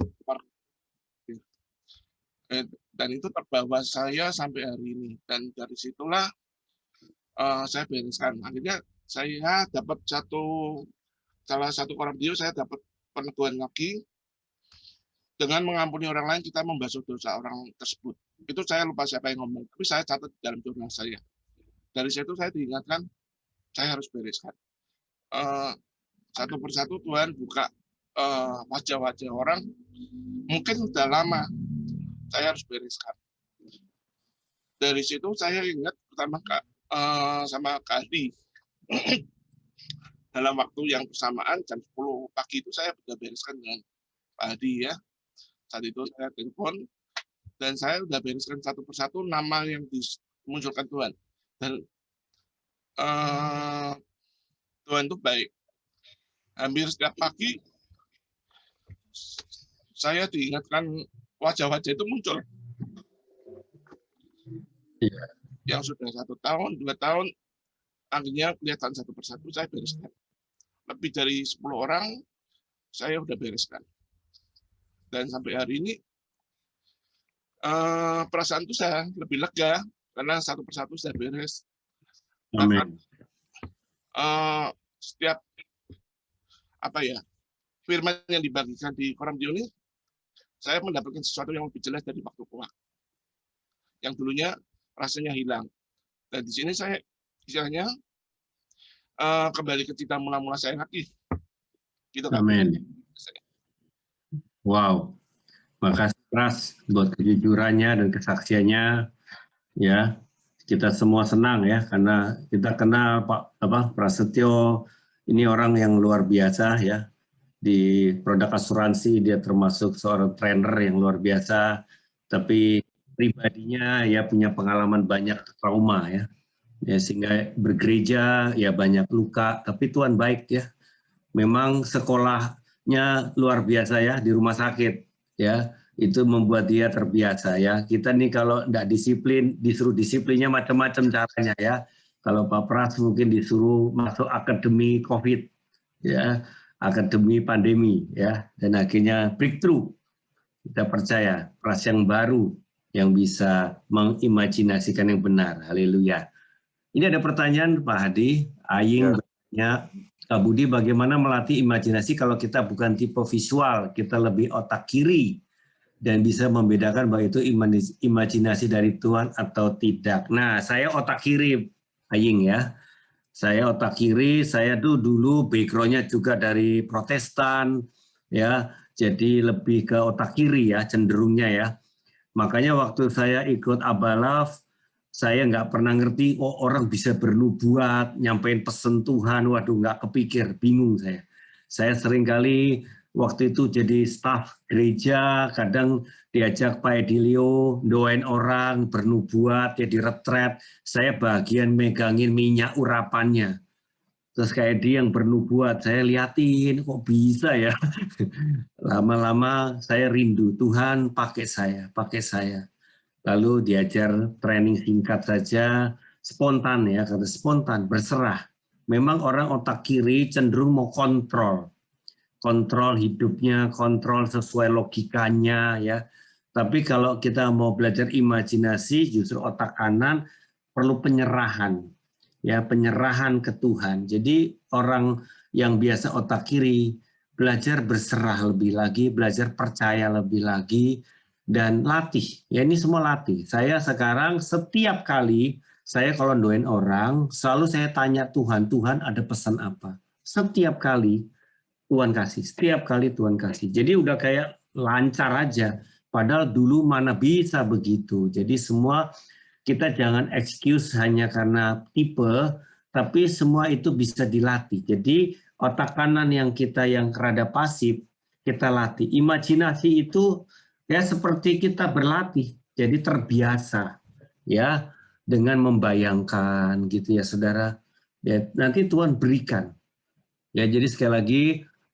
dan itu terbawa saya sampai hari ini. Dan dari situlah saya bereskan. Akhirnya saya dapat salah satu Koramdio, saya dapat peneguhan lagi. Dengan mengampuni orang lain, kita membasuh dosa orang tersebut. Itu saya lupa siapa yang ngomong, tapi saya catat dalam jurnal saya. Dari situ saya diingatkan, saya harus bereskan. Satu persatu Tuhan buka wajah-wajah orang, mungkin sudah lama, saya harus bereskan. Dari situ saya ingat pertama sama Kak Adi. Dalam waktu yang bersamaan, jam 10 pagi itu saya sudah bereskan dengan Pak Adi ya. Saat itu saya telepon, dan saya sudah bereskan satu persatu nama yang dimunculkan Tuhan. Dan Tuhan itu baik. Hampir setiap pagi, saya diingatkan wajah-wajah itu muncul. Iya. Yang sudah 1 tahun, 2 tahun, akhirnya kelihatan satu persatu saya bereskan. Lebih dari 10 orang, saya sudah bereskan. Dan sampai hari ini, perasaan itu saya lebih lega, karena satu persatu sudah beres. Bahkan Amin. setiap firman yang dibagikan di Korintus ini, saya mendapatkan sesuatu yang lebih jelas dari waktu ke waktu. Yang dulunya rasanya hilang. Dan di sini saya istilahnya kembali ke cita mula-mula saya lagi. Gitu kan. Amin. Wow. Makasih Pras buat kejujurannya dan kesaksiannya. Ya, kita semua senang ya karena kita kenal Pak Prasetyo, ini orang yang luar biasa ya. Di produk asuransi dia termasuk seorang trainer yang luar biasa, tapi pribadinya ya punya pengalaman banyak trauma ya. Sehingga bergereja ya banyak luka, tapi Tuhan baik ya. Memang sekolahnya luar biasa ya di rumah sakit ya, itu membuat dia terbiasa ya. Kita nih kalau tidak disiplin, disuruh disiplinnya macam-macam caranya ya. Kalau Pak Pras mungkin disuruh masuk akademi COVID ya, akademi pandemi ya, dan akhirnya breakthrough. Kita percaya Pras yang baru yang bisa mengimajinasikan yang benar. Haleluya. Ini ada pertanyaan Pak Hadi, Aying bertanya, Kak Budi, bagaimana melatih imajinasi kalau kita bukan tipe visual, kita lebih otak kiri dan bisa membedakan bahwa itu imajinasi dari Tuhan atau tidak. Nah, saya otak kiri, Aying ya. Saya otak kiri, saya tuh dulu background-nya juga dari Protestan, ya, jadi lebih ke otak kiri ya, cenderungnya ya. Makanya waktu saya ikut Abalaf, saya nggak pernah ngerti, oh orang bisa bernubuat, nyampein pesan Tuhan, waduh nggak kepikir, bingung saya. Saya sering kali waktu itu jadi staf gereja, kadang diajak Pak Edilio, doain orang, bernubuat, ya di retret, saya bagian megangin minyak urapannya. Terus kayak dia yang bernubuat, saya liatin, kok bisa ya. Lama-lama saya rindu, Tuhan pakai saya, pakai saya. Lalu diajar training singkat saja, spontan ya, kata spontan, berserah. Memang orang otak kiri cenderung mau kontrol hidupnya, kontrol sesuai logikanya ya. Tapi kalau kita mau belajar imajinasi, justru otak kanan perlu penyerahan, ya penyerahan ke Tuhan. Jadi orang yang biasa otak kiri belajar berserah lebih lagi, belajar percaya lebih lagi. Dan latih, ya ini semua latih. Saya sekarang setiap kali saya kalau doain orang, selalu saya tanya Tuhan, Tuhan ada pesan apa? Setiap kali Tuhan kasih, setiap kali Tuhan kasih. Jadi udah kayak lancar aja. Padahal dulu mana bisa begitu. Jadi semua kita jangan excuse hanya karena tipe, tapi semua itu bisa dilatih. Jadi otak kanan yang kita yang rada pasif, kita latih. Imajinasi itu ya seperti kita berlatih, jadi terbiasa ya dengan membayangkan gitu ya saudara. Ya, nanti Tuhan berikan. Ya jadi sekali lagi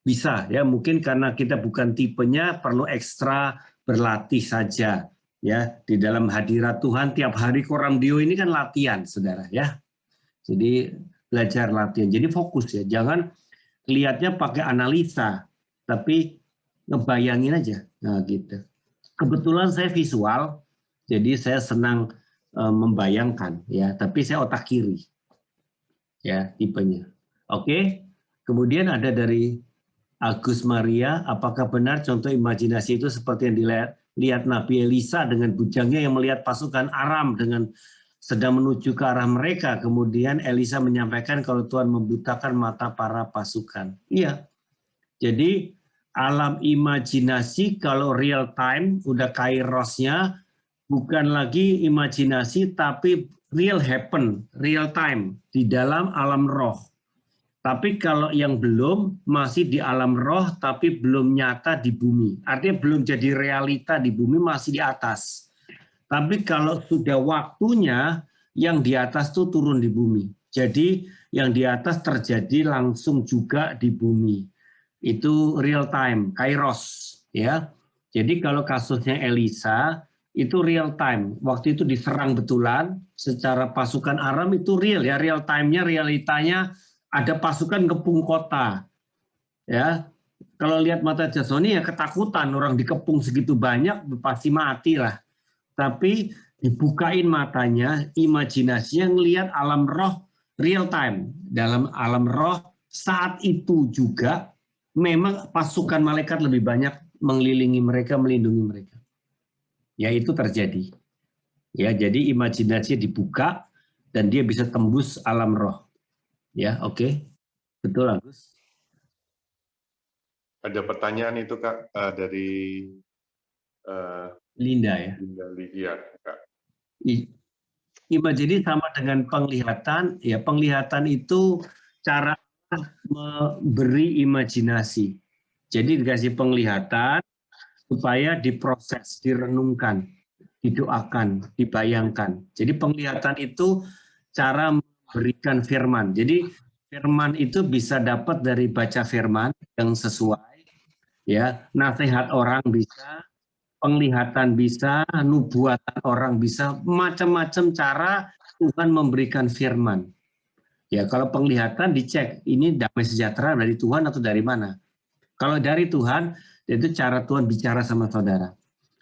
bisa ya mungkin karena kita bukan tipenya perlu ekstra berlatih saja ya di dalam hadirat Tuhan tiap hari Koramdio ini kan latihan saudara ya. Jadi belajar latihan. Jadi fokus ya, jangan lihatnya pakai analisa tapi ngebayangin aja. Nah gitu. Kebetulan saya visual, jadi saya senang membayangkan, ya. Tapi saya otak kiri, ya tipenya. Oke. Kemudian ada dari Agus Maria, apakah benar contoh imajinasi itu seperti yang dilihat Nabi Elisa dengan bujangnya yang melihat pasukan Aram dengan sedang menuju ke arah mereka. Kemudian Elisa menyampaikan kalau Tuhan membutakan mata para pasukan. Iya. Jadi alam imajinasi kalau real time udah kairosnya bukan lagi imajinasi tapi real happen, real time di dalam alam roh. Tapi kalau yang belum masih di alam roh tapi belum nyata di bumi. Artinya belum jadi realita di bumi, masih di atas. Tapi kalau sudah waktunya yang di atas tuh turun di bumi. Jadi yang di atas terjadi langsung juga di bumi. Itu real time, kairos ya. Jadi kalau kasusnya Elisa itu real time. Waktu itu diserang betulan secara pasukan Aram itu real ya, real time-nya, realitanya ada pasukan ngepung kota. Ya. Kalau lihat mata jasmani ya ketakutan, orang dikepung segitu banyak pasti mati lah. Tapi dibukain matanya, imajinasinya ngelihat alam roh real time. Dalam alam roh saat itu juga memang pasukan malaikat lebih banyak mengelilingi mereka, melindungi mereka. Ya, itu terjadi. Ya, jadi imajinasi dibuka dan dia bisa tembus alam roh. Ya, oke. Betul, Agus. Ada pertanyaan itu Kak dari Linda ya. Linda Lydia Kak. Jadi sama dengan penglihatan, ya penglihatan itu cara memberi imajinasi. Jadi dikasih penglihatan supaya diproses, direnungkan, didoakan, dibayangkan. Jadi penglihatan itu cara memberikan firman. Jadi firman itu bisa dapat dari baca firman yang sesuai, ya nasihat orang bisa, penglihatan bisa, nubuatan orang bisa, macam-macam cara Tuhan memberikan firman. Ya, kalau penglihatan dicek, ini damai sejahtera dari Tuhan atau dari mana? Kalau dari Tuhan, itu cara Tuhan bicara sama saudara.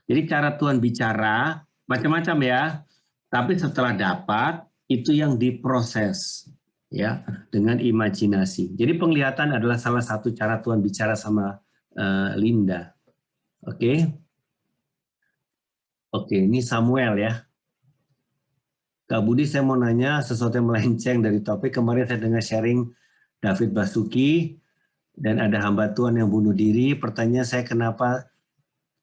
Jadi cara Tuhan bicara macam-macam ya, tapi setelah dapat itu yang diproses ya dengan imajinasi. Jadi penglihatan adalah salah satu cara Tuhan bicara sama Linda. Oke. Oke, ini Samuel ya. Kak Budi, saya mau nanya sesuatu yang melenceng dari topik. Kemarin saya dengar sharing David Basuki dan ada hamba Tuhan yang bunuh diri. Pertanyaan saya, kenapa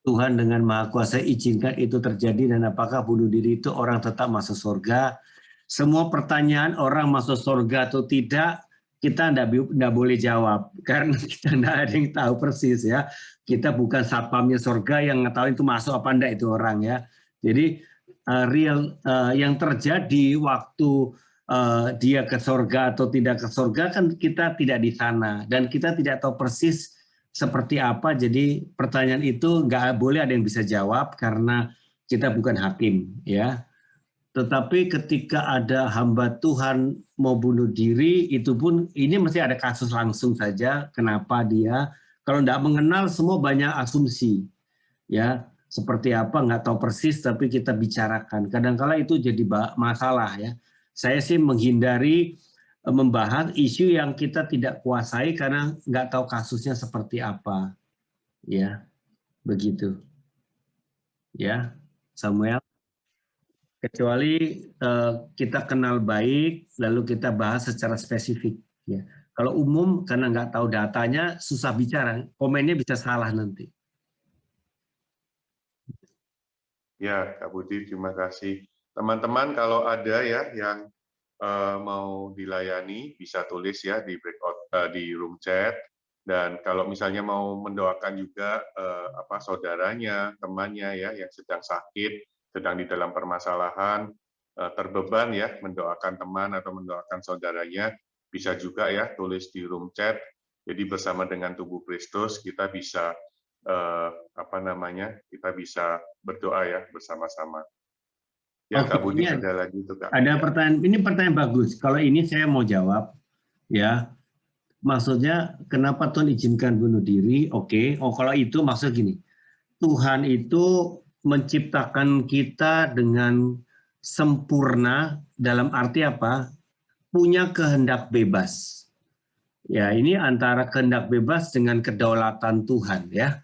Tuhan dengan Maha Kuasa izinkan itu terjadi dan apakah bunuh diri itu orang tetap masuk surga? Semua pertanyaan orang masuk surga atau tidak, kita tidak boleh jawab karena kita tidak ada yang tahu persis ya. Kita bukan satpamnya surga yang tahu itu masuk apa enggak itu orang ya. Jadi yang terjadi waktu dia ke surga atau tidak ke surga kan kita tidak di sana dan kita tidak tahu persis seperti apa. Jadi pertanyaan itu nggak boleh ada yang bisa jawab karena kita bukan hakim ya. Tetapi ketika ada hamba Tuhan mau bunuh diri, itu pun ini mesti ada kasus langsung saja. Kenapa dia? Kalau tidak mengenal semua banyak asumsi, ya seperti apa nggak tahu persis, tapi kita bicarakan. Kadang-kala itu jadi masalah ya. Saya sih menghindari membahas isu yang kita tidak kuasai karena nggak tahu kasusnya seperti apa, ya begitu, ya Samuel. Kecuali kita kenal baik, lalu kita bahas secara spesifik. Ya. Kalau umum, karena nggak tahu datanya, susah bicara. Komennya bisa salah nanti. Ya, Kak Budi, terima kasih. Teman-teman, kalau ada ya yang mau dilayani, bisa tulis ya di breakout di room chat. Dan kalau misalnya mau mendoakan juga saudaranya, temannya ya yang sedang sakit, sedang di dalam permasalahan, terbeban ya mendoakan teman atau mendoakan saudaranya, bisa juga ya tulis di room chat. Jadi bersama dengan tubuh Kristus kita bisa kita bisa berdoa ya bersama-sama. Ya, Kak Budi, ada lagi itu Kak. Ada pertanyaan, ini pertanyaan bagus. Kalau ini saya mau jawab ya. Maksudnya kenapa Tuhan izinkan bunuh diri? Oke. Oh, kalau itu maksud gini. Tuhan itu menciptakan kita dengan sempurna dalam arti apa? Punya kehendak bebas. Ya, ini antara kehendak bebas dengan kedaulatan Tuhan ya.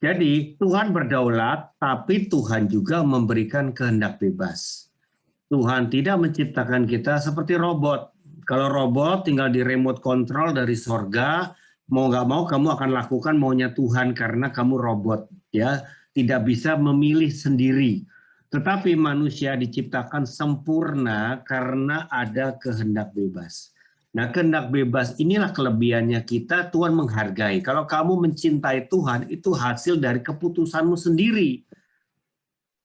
Jadi Tuhan berdaulat, tapi Tuhan juga memberikan kehendak bebas. Tuhan tidak menciptakan kita seperti robot. Kalau robot tinggal di remote control dari sorga, mau nggak mau kamu akan lakukan maunya Tuhan karena kamu robot, ya tidak bisa memilih sendiri. Tetapi manusia diciptakan sempurna karena ada kehendak bebas. Nah, kehendak bebas inilah kelebihannya kita, Tuhan menghargai. Kalau kamu mencintai Tuhan, itu hasil dari keputusanmu sendiri.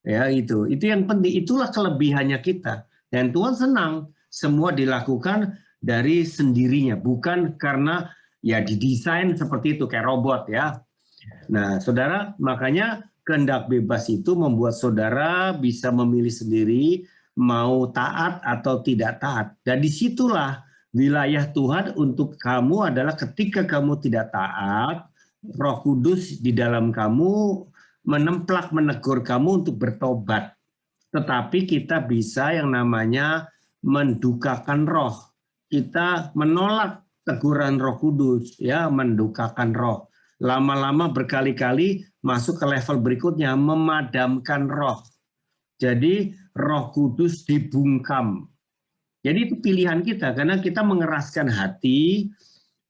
Ya, itu yang penting, itulah kelebihannya kita. Dan Tuhan senang semua dilakukan dari sendirinya, bukan karena ya didesain seperti itu kayak robot ya. Nah, Saudara, makanya kehendak bebas itu membuat Saudara bisa memilih sendiri mau taat atau tidak taat. Dan disitulah wilayah Tuhan untuk kamu adalah ketika kamu tidak taat, Roh Kudus di dalam kamu menemplak, menegur kamu untuk bertobat. Tetapi kita bisa yang namanya mendukakan roh. Kita menolak teguran Roh Kudus, ya, mendukakan roh. Lama-lama berkali-kali masuk ke level berikutnya, memadamkan roh. Jadi Roh Kudus dibungkam. Jadi itu pilihan kita, karena kita mengeraskan hati,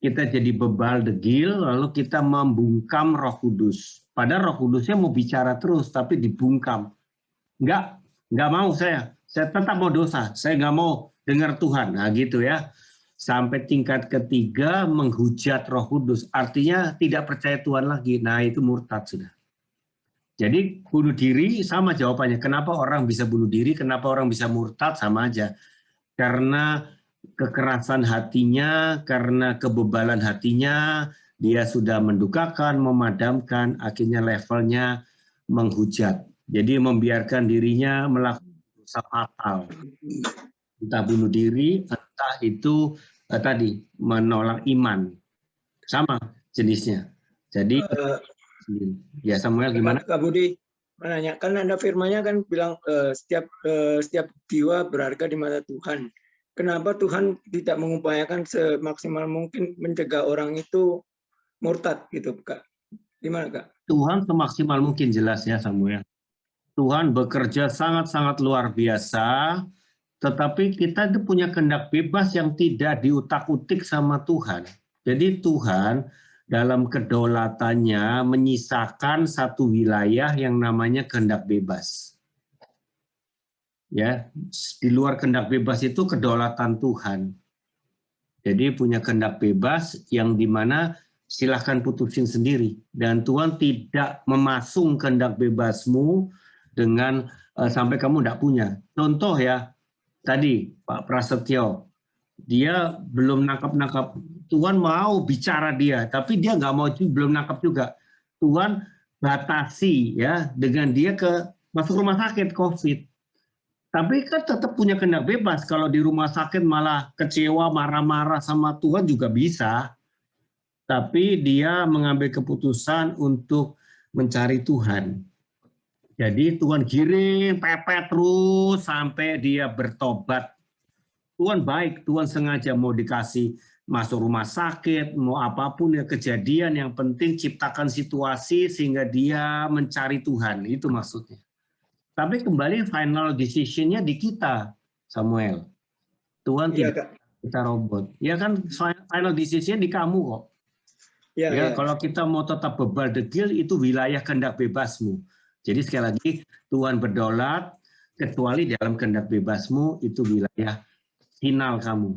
kita jadi bebal degil, lalu kita membungkam Roh Kudus. Padahal Roh Kudusnya mau bicara terus, tapi dibungkam. Nggak mau saya tetap mau dosa, saya nggak mau dengar Tuhan. Nah gitu ya. Sampai tingkat ketiga menghujat Roh Kudus, artinya tidak percaya Tuhan lagi. Nah itu murtad sudah. Jadi bunuh diri sama jawabannya. Kenapa orang bisa bunuh diri, kenapa orang bisa murtad, sama aja. Karena kekerasan hatinya, karena kebebalan hatinya, dia sudah mendukakan, memadamkan, akhirnya levelnya menghujat. Jadi membiarkan dirinya melakukan dosa fatal. Entah bunuh diri, entah itu tadi menolak iman, sama jenisnya. Jadi ya Samuel gimana? Kak Budi menanyakan, kan Anda firmanya kan bilang setiap jiwa berharga di mata Tuhan. Kenapa Tuhan tidak mengupayakan semaksimal mungkin mencegah orang itu murtad gitu, Kak? Gimana, Kak? Tuhan semaksimal mungkin, jelas ya Samuel. Tuhan bekerja sangat-sangat luar biasa. Tetapi kita itu punya kehendak bebas yang tidak diutak-utik sama Tuhan. Jadi Tuhan dalam kedaulatannya menyisakan satu wilayah yang namanya kehendak bebas. Ya, di luar kehendak bebas itu kedaulatan Tuhan. Jadi punya kehendak bebas yang dimana silahkan putusin sendiri. Dan Tuhan tidak memasung kehendak bebasmu dengan sampai kamu tidak punya. Contoh ya, tadi Pak Prasetyo, dia belum nangkap-nangkap. Tuhan mau bicara dia, tapi dia nggak mau, belum nangkap juga. Tuhan batasi ya dengan dia masuk rumah sakit COVID. Tapi kan tetap punya kehendak bebas. Kalau di rumah sakit malah kecewa, marah-marah sama Tuhan juga bisa. Tapi dia mengambil keputusan untuk mencari Tuhan. Jadi Tuhan giring, pepet terus sampai dia bertobat. Tuhan baik, Tuhan sengaja mau dikasih masuk rumah sakit, mau apapun ya kejadian, yang penting ciptakan situasi sehingga dia mencari Tuhan, itu maksudnya. Tapi kembali final decision-nya di kita, Samuel. Tuhan tidak kita robot. Ya kan final decision di kamu kok. Ya, kalau kita mau tetap bebal degil, itu wilayah kehendak bebasmu. Jadi sekali lagi, Tuhan berdaulat, kecuali dalam kehendak bebasmu, itu wilayah final kamu.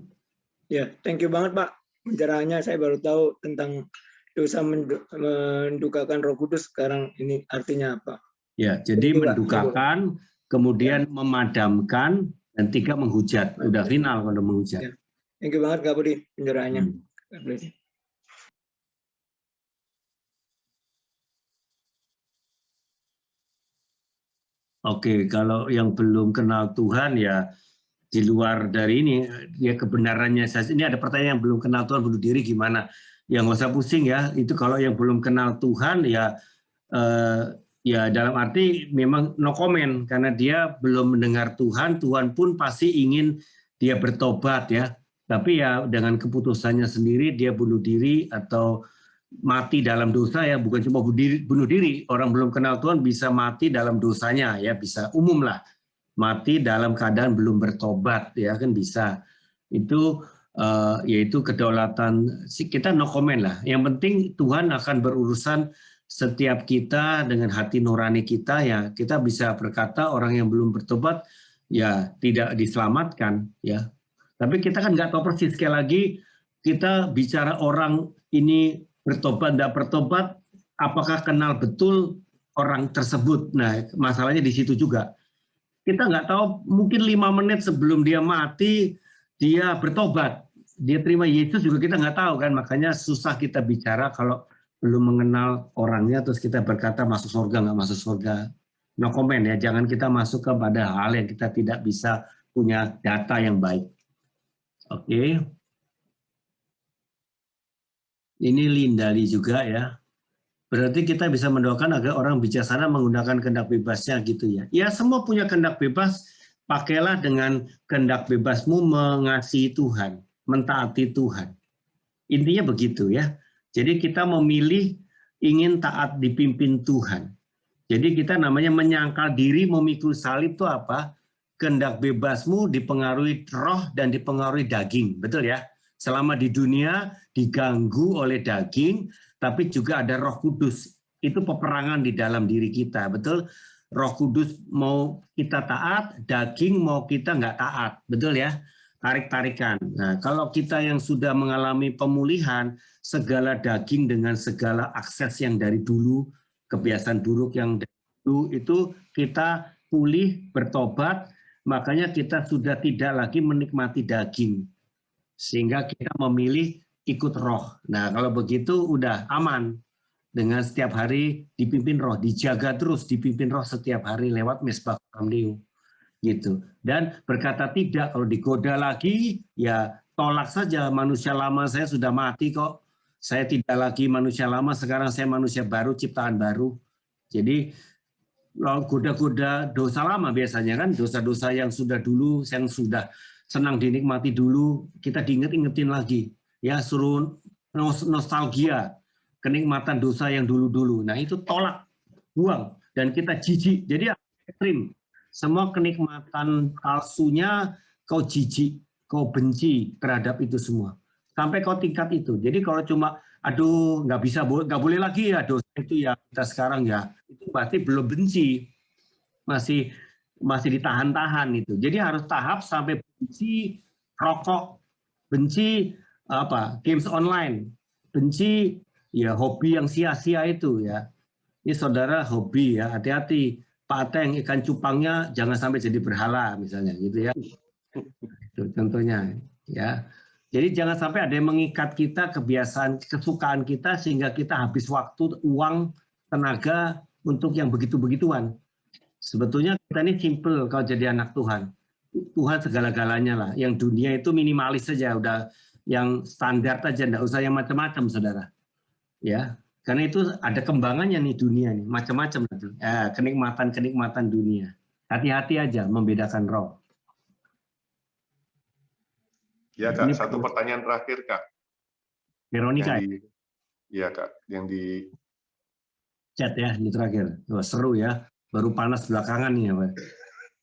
Ya, thank you banget Pak. Pencerahannya saya baru tahu tentang dosa mendukakan Roh Kudus sekarang ini artinya apa. Ya, jadi mendukakan, kemudian memadamkan, dan 3 menghujat. Udah final kalau menghujat. Ya. Thank you banget Kak Budi pencerahannya. Oke, kalau yang belum kenal Tuhan ya di luar dari ini, ya kebenarannya saja. Ini ada pertanyaan yang belum kenal Tuhan bunuh diri gimana? Ya nggak usah pusing ya. Itu kalau yang belum kenal Tuhan ya ya dalam arti memang no comment karena dia belum mendengar Tuhan. Tuhan pun pasti ingin dia bertobat ya. Tapi ya dengan keputusannya sendiri dia bunuh diri atau mati dalam dosa ya, bukan cuma bunuh diri. Orang belum kenal Tuhan bisa mati dalam dosanya ya, bisa umum lah. Mati dalam keadaan belum bertobat ya kan bisa. Itu yaitu kedaulatan kita, no comment lah. Yang penting Tuhan akan berurusan setiap kita dengan hati nurani kita ya. Kita bisa berkata orang yang belum bertobat ya tidak diselamatkan ya. Tapi kita kan nggak tahu persis, sekali lagi kita bicara orang ini bertobat, tidak bertobat, apakah kenal betul orang tersebut? Nah, masalahnya di situ juga. Kita nggak tahu, mungkin 5 menit sebelum dia mati, dia bertobat. Dia terima Yesus juga kita nggak tahu kan, makanya susah kita bicara kalau belum mengenal orangnya, terus kita berkata masuk surga, nggak masuk surga. No comment ya, jangan kita masuk kepada hal yang kita tidak bisa punya data yang baik. Oke. Ini Lindali juga ya. Berarti kita bisa mendoakan agar orang bijaksana menggunakan kehendak bebasnya gitu ya. Ya semua punya kehendak bebas, pakailah dengan kehendak bebasmu mengasihi Tuhan, mentaati Tuhan. Intinya begitu ya. Jadi kita memilih ingin taat dipimpin Tuhan. Jadi kita namanya menyangkal diri, memikul salib itu apa? Kehendak bebasmu dipengaruhi roh dan dipengaruhi daging. Betul ya? Selama di dunia diganggu oleh daging, tapi juga ada Roh Kudus. Itu peperangan di dalam diri kita. Betul? Roh Kudus mau kita taat, daging mau kita nggak taat. Betul ya? Tarik-tarikan. Nah, kalau kita yang sudah mengalami pemulihan, segala daging dengan segala akses yang dari dulu, kebiasaan buruk yang dari dulu, itu kita pulih, bertobat, makanya kita sudah tidak lagi menikmati daging. Sehingga kita memilih ikut roh. Nah, kalau begitu udah aman. Dengan setiap hari dipimpin roh, dijaga terus, dipimpin roh setiap hari lewat Mesbah Kamdeu. Gitu. Dan berkata tidak, kalau digoda lagi ya tolak saja, manusia lama saya sudah mati kok, saya tidak lagi manusia lama, sekarang saya manusia baru, ciptaan baru. Jadi goda-goda dosa lama biasanya kan, dosa-dosa yang sudah dulu, yang sudah senang dinikmati dulu, kita diinget-ingetin lagi, ya suruh nostalgia kenikmatan dosa yang dulu-dulu. Nah itu tolak, buang, dan kita jijik. Jadi ekstrim. Semua kenikmatan palsunya kau jijik, kau benci terhadap itu semua. Sampai kau tingkat itu. Jadi kalau cuma, aduh nggak bisa, nggak boleh lagi ya dosa itu ya kita sekarang ya, itu berarti belum benci, masih ditahan-tahan itu. Jadi harus tahap sampai benci rokok, benci apa games online, benci ya hobi yang sia-sia itu ya. Ini saudara hobi ya, hati-hati. Pak Ateng, ikan cupangnya jangan sampai jadi berhala misalnya gitu ya. Itu contohnya ya. Jadi jangan sampai ada yang mengikat kita, kebiasaan, kesukaan kita sehingga kita habis waktu, uang, tenaga untuk yang begitu-begituan. Sebetulnya kita ini simple kalau jadi anak Tuhan. Tuhan segala-galanya lah. Yang dunia itu minimalis saja, udah yang standar aja, enggak usah yang macam-macam, saudara. Ya. Karena itu ada kembangannya nih dunia nih, macam-macam kenikmatan dunia. Hati-hati aja membedakan roh. Ya Kak, satu pertanyaan terakhir Kak. Veronica. Iya Kak, yang di chat ya, ini terakhir. Wah, seru ya, baru panas belakangan nih ya Pak.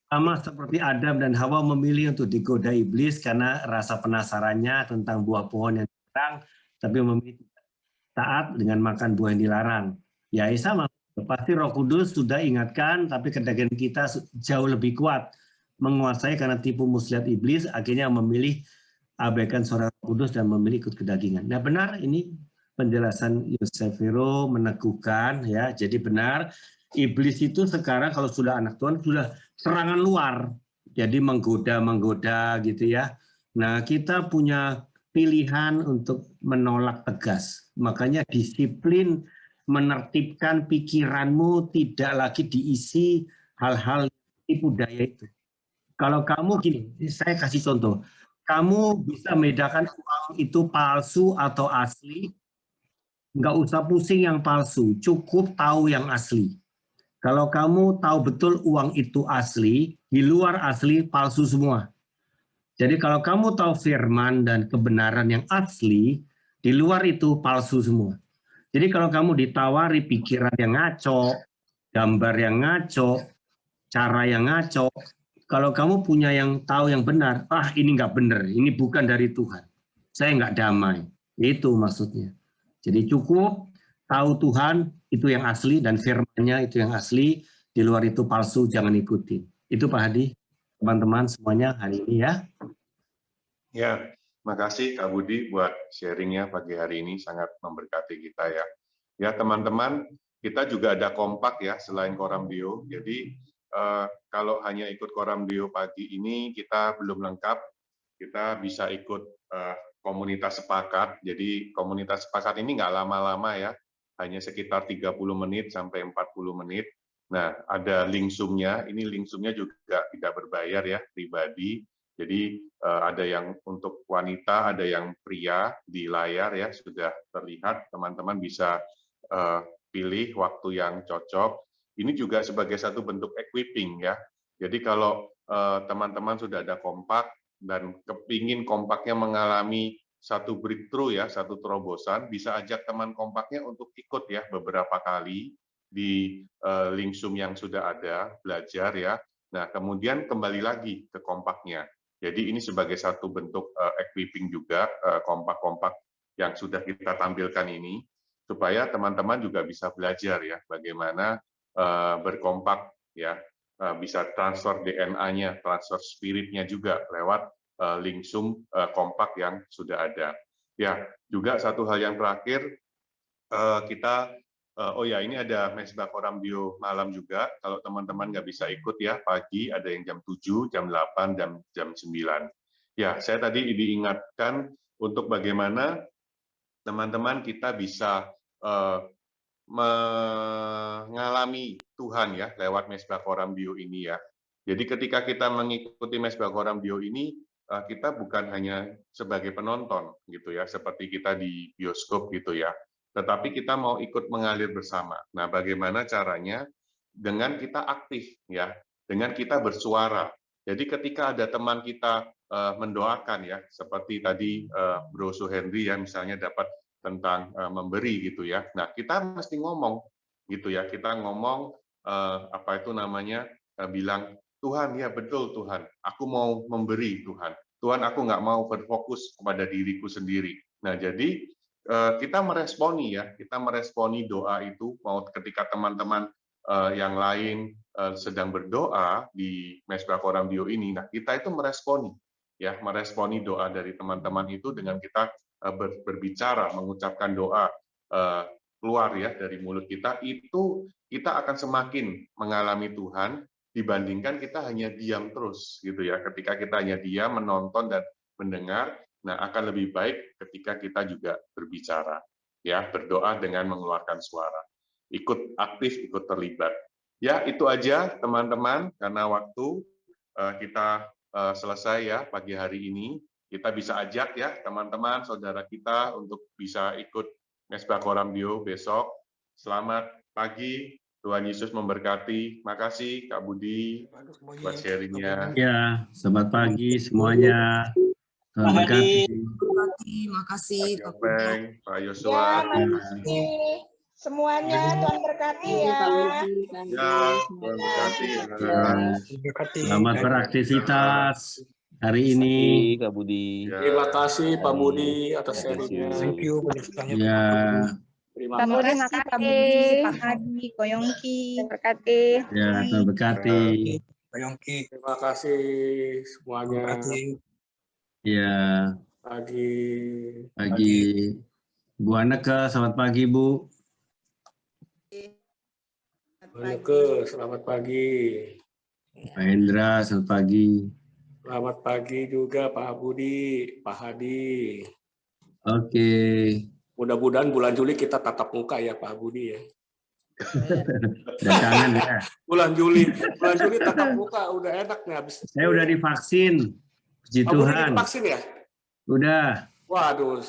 Sama seperti Adam dan Hawa memilih untuk digoda iblis karena rasa penasarannya tentang buah pohon yang dilarang, tapi memilih taat dengan makan buah yang dilarang. Ya sama, pasti Roh Kudus sudah ingatkan, tapi kedagingan kita jauh lebih kuat menguasai karena tipu muslihat iblis, akhirnya memilih abaikan suara Roh Kudus dan memilih ikut kedagingan. Nah benar ini penjelasan Yosef Vero meneguhkan ya, jadi benar iblis itu sekarang kalau sudah anak Tuhan sudah serangan luar, jadi menggoda gitu ya. Nah kita punya pilihan untuk menolak tegas. Makanya disiplin menertibkan pikiranmu tidak lagi diisi hal-hal tipu daya itu. Kalau kamu gini, saya kasih contoh. Kamu bisa membedakan uang itu palsu atau asli. Nggak usah pusing yang palsu, cukup tahu yang asli. Kalau kamu tahu betul uang itu asli, di luar asli palsu semua. Jadi kalau kamu tahu firman dan kebenaran yang asli, di luar itu palsu semua. Jadi kalau kamu ditawari pikiran yang ngaco, gambar yang ngaco, cara yang ngaco, kalau kamu punya yang tahu yang benar, ini nggak benar, ini bukan dari Tuhan. Saya nggak damai. Itu maksudnya. Jadi cukup tahu Tuhan itu yang asli dan firman-Nya itu yang asli, di luar itu palsu, jangan ikutin. Itu Pak Hadi. Teman-teman semuanya hari ini ya. Ya, makasih Kak Budi buat sharingnya pagi hari ini, sangat memberkati kita ya. Ya teman-teman, kita juga ada kompak ya selain Koram Deo. Jadi kalau hanya ikut Koram Deo pagi ini kita belum lengkap. Kita bisa ikut komunitas sepakat. Jadi komunitas sepakat ini nggak lama-lama ya, hanya sekitar 30 menit sampai 40 menit. Nah, ada link Zoom-nya. Ini link Zoom-nya juga tidak berbayar ya, pribadi. Jadi ada yang untuk wanita, ada yang pria di layar ya, sudah terlihat. Teman-teman bisa pilih waktu yang cocok. Ini juga sebagai satu bentuk equipping ya. Jadi kalau teman-teman sudah ada kompak dan kepingin kompaknya mengalami satu breakthrough ya, satu terobosan, bisa ajak teman kompaknya untuk ikut ya beberapa kali di link Zoom yang sudah ada, belajar ya. Nah, kemudian kembali lagi ke kompaknya. Jadi ini sebagai satu bentuk equipping juga, kompak-kompak yang sudah kita tampilkan ini, supaya teman-teman juga bisa belajar ya, bagaimana berkompak ya, bisa transfer DNA-nya, transfer spirit-nya juga lewat link Zoom kompak yang sudah ada. Ya, juga satu hal yang terakhir, kita, oh ya ini ada Mesbah Koram Bio malam juga, kalau teman-teman nggak bisa ikut ya, pagi ada yang jam 7, jam 8, dan jam 9. Ya, saya tadi diingatkan untuk bagaimana teman-teman kita bisa mengalami Tuhan ya lewat Mesbah Koram Bio ini ya. Jadi ketika kita mengikuti Mesbah Koram Bio ini, kita bukan hanya sebagai penonton gitu ya, seperti kita di bioskop gitu ya, tetapi kita mau ikut mengalir bersama. Nah, bagaimana caranya? Dengan kita aktif ya, dengan kita bersuara. Jadi ketika ada teman kita mendoakan ya, seperti tadi Bro Suhendri ya misalnya dapat tentang memberi gitu ya. Nah, kita mesti ngomong gitu ya. Kita ngomong apa itu namanya? Bilang, Tuhan, ya betul Tuhan, aku mau memberi Tuhan. Tuhan, aku nggak mau berfokus kepada diriku sendiri. Nah, jadi kita meresponi ya, kita meresponi doa itu, mau ketika teman-teman yang lain sedang berdoa di Mesbah Koram Bio ini, nah kita itu meresponi ya, meresponi doa dari teman-teman itu dengan kita berbicara, mengucapkan doa keluar ya dari mulut kita, itu kita akan semakin mengalami Tuhan dibandingkan kita hanya diam terus gitu ya. Ketika kita hanya diam menonton dan mendengar, nah akan lebih baik ketika kita juga berbicara ya, berdoa dengan mengeluarkan suara, ikut aktif, ikut terlibat ya. Itu aja teman-teman, karena waktu kita selesai ya pagi hari ini. Kita bisa ajak ya teman-teman saudara kita untuk bisa ikut Mesbah Koram Bio besok. Selamat pagi, Tuhan Yesus memberkati. Makasih Kak Budi buat sharingnya. Ya, selamat pagi semuanya. Tuhan berkati. Makasih Pak Pak Budi. Yopeng, Pak Yosua. Ya, makasih semuanya. Tuhan berkati ya. Ya, Tuhan berkati. Selamat beraktivitas hari ini. Kak Budi. Ya. Terima kasih Pak Budi atas sharingnya. Thank you. Ya, Terima Pak Budi, kasih. Pak Budi, Pak Hadi, Koyongki. Berkati. ya, Tuhan berkati. Terima kasih semuanya. Ya, Pagi. Bu Anneke, selamat pagi Bu. Anneke, selamat pagi. Pak Hendra, selamat pagi. Selamat pagi juga Pak Budi, Pak Hadi. Oke, Mudah-mudahan bulan Juli kita tatap muka ya Pak Budi ya. udah kangen ya. Bulan Juli tatap muka udah enak nih habis. Saya udah divaksin. Puji Pak Budi Tuhan. divaksin ya? Udah. Waduh,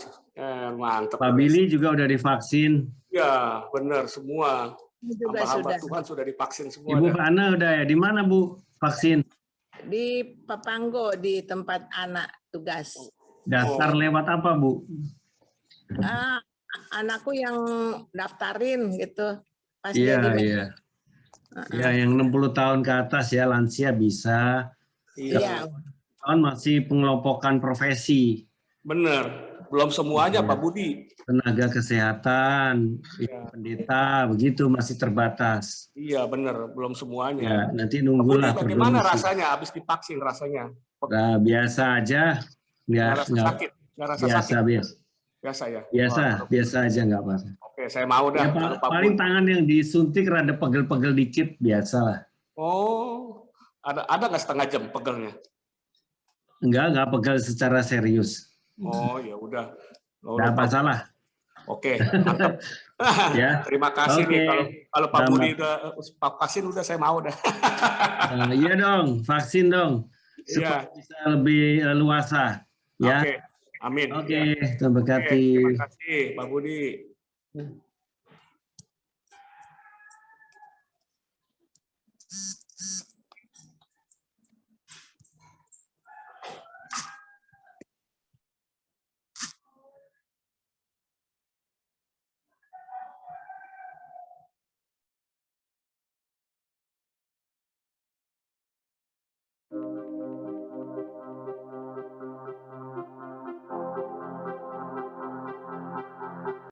mantap. Pak Billy juga udah divaksin. Ya, benar semua. Juga Hamba-hamba sudah. Tuhan sudah divaksin semua. Ibu dah. Hana udah ya. Di mana Bu vaksin? Di Papanggo, di tempat anak tugas. Daftar lewat apa Bu? Anakku yang daftarin gitu. Pas Iya, dia di iya. Ya, yang 60 tahun ke atas ya, lansia bisa. Iya. Tahun masih pengelompokan profesi. Benar. Belum semuanya Iya. Pak Budi. Tenaga kesehatan, pendeta, begitu masih terbatas. Iya, benar. Belum Ya, semuanya. nanti Pak Budi, nunggulah bagaimana berdomisi. rasanya habis divaksin rasanya? Nah, biasa aja. Nggak rasa sakit? Nggak rasa biasa, sakit? biasa. Biasa ya? Biasa, Wah, biasa aja nggak apa-apa. Oke, saya mau dah. Ya, kalau Pak paling Budi. tangan yang disuntik rada pegel-pegel dikit, biasa lah. Oh, ada nggak setengah jam pegelnya? Nggak pegel secara serius. Oh, ya udah. Oh, Nggak masalah. Oke, mantap. Ya. Terima kasih Oke. nih kalau Pak Selamat. Budi udah vaksin udah saya mau dah. Iya dong, vaksin dong. Iya. Supaya bisa lebih luasa. Ya. Oke, amin. Oke, Ya. Tuhan Oke, berkati. terima kasih Pak Budi.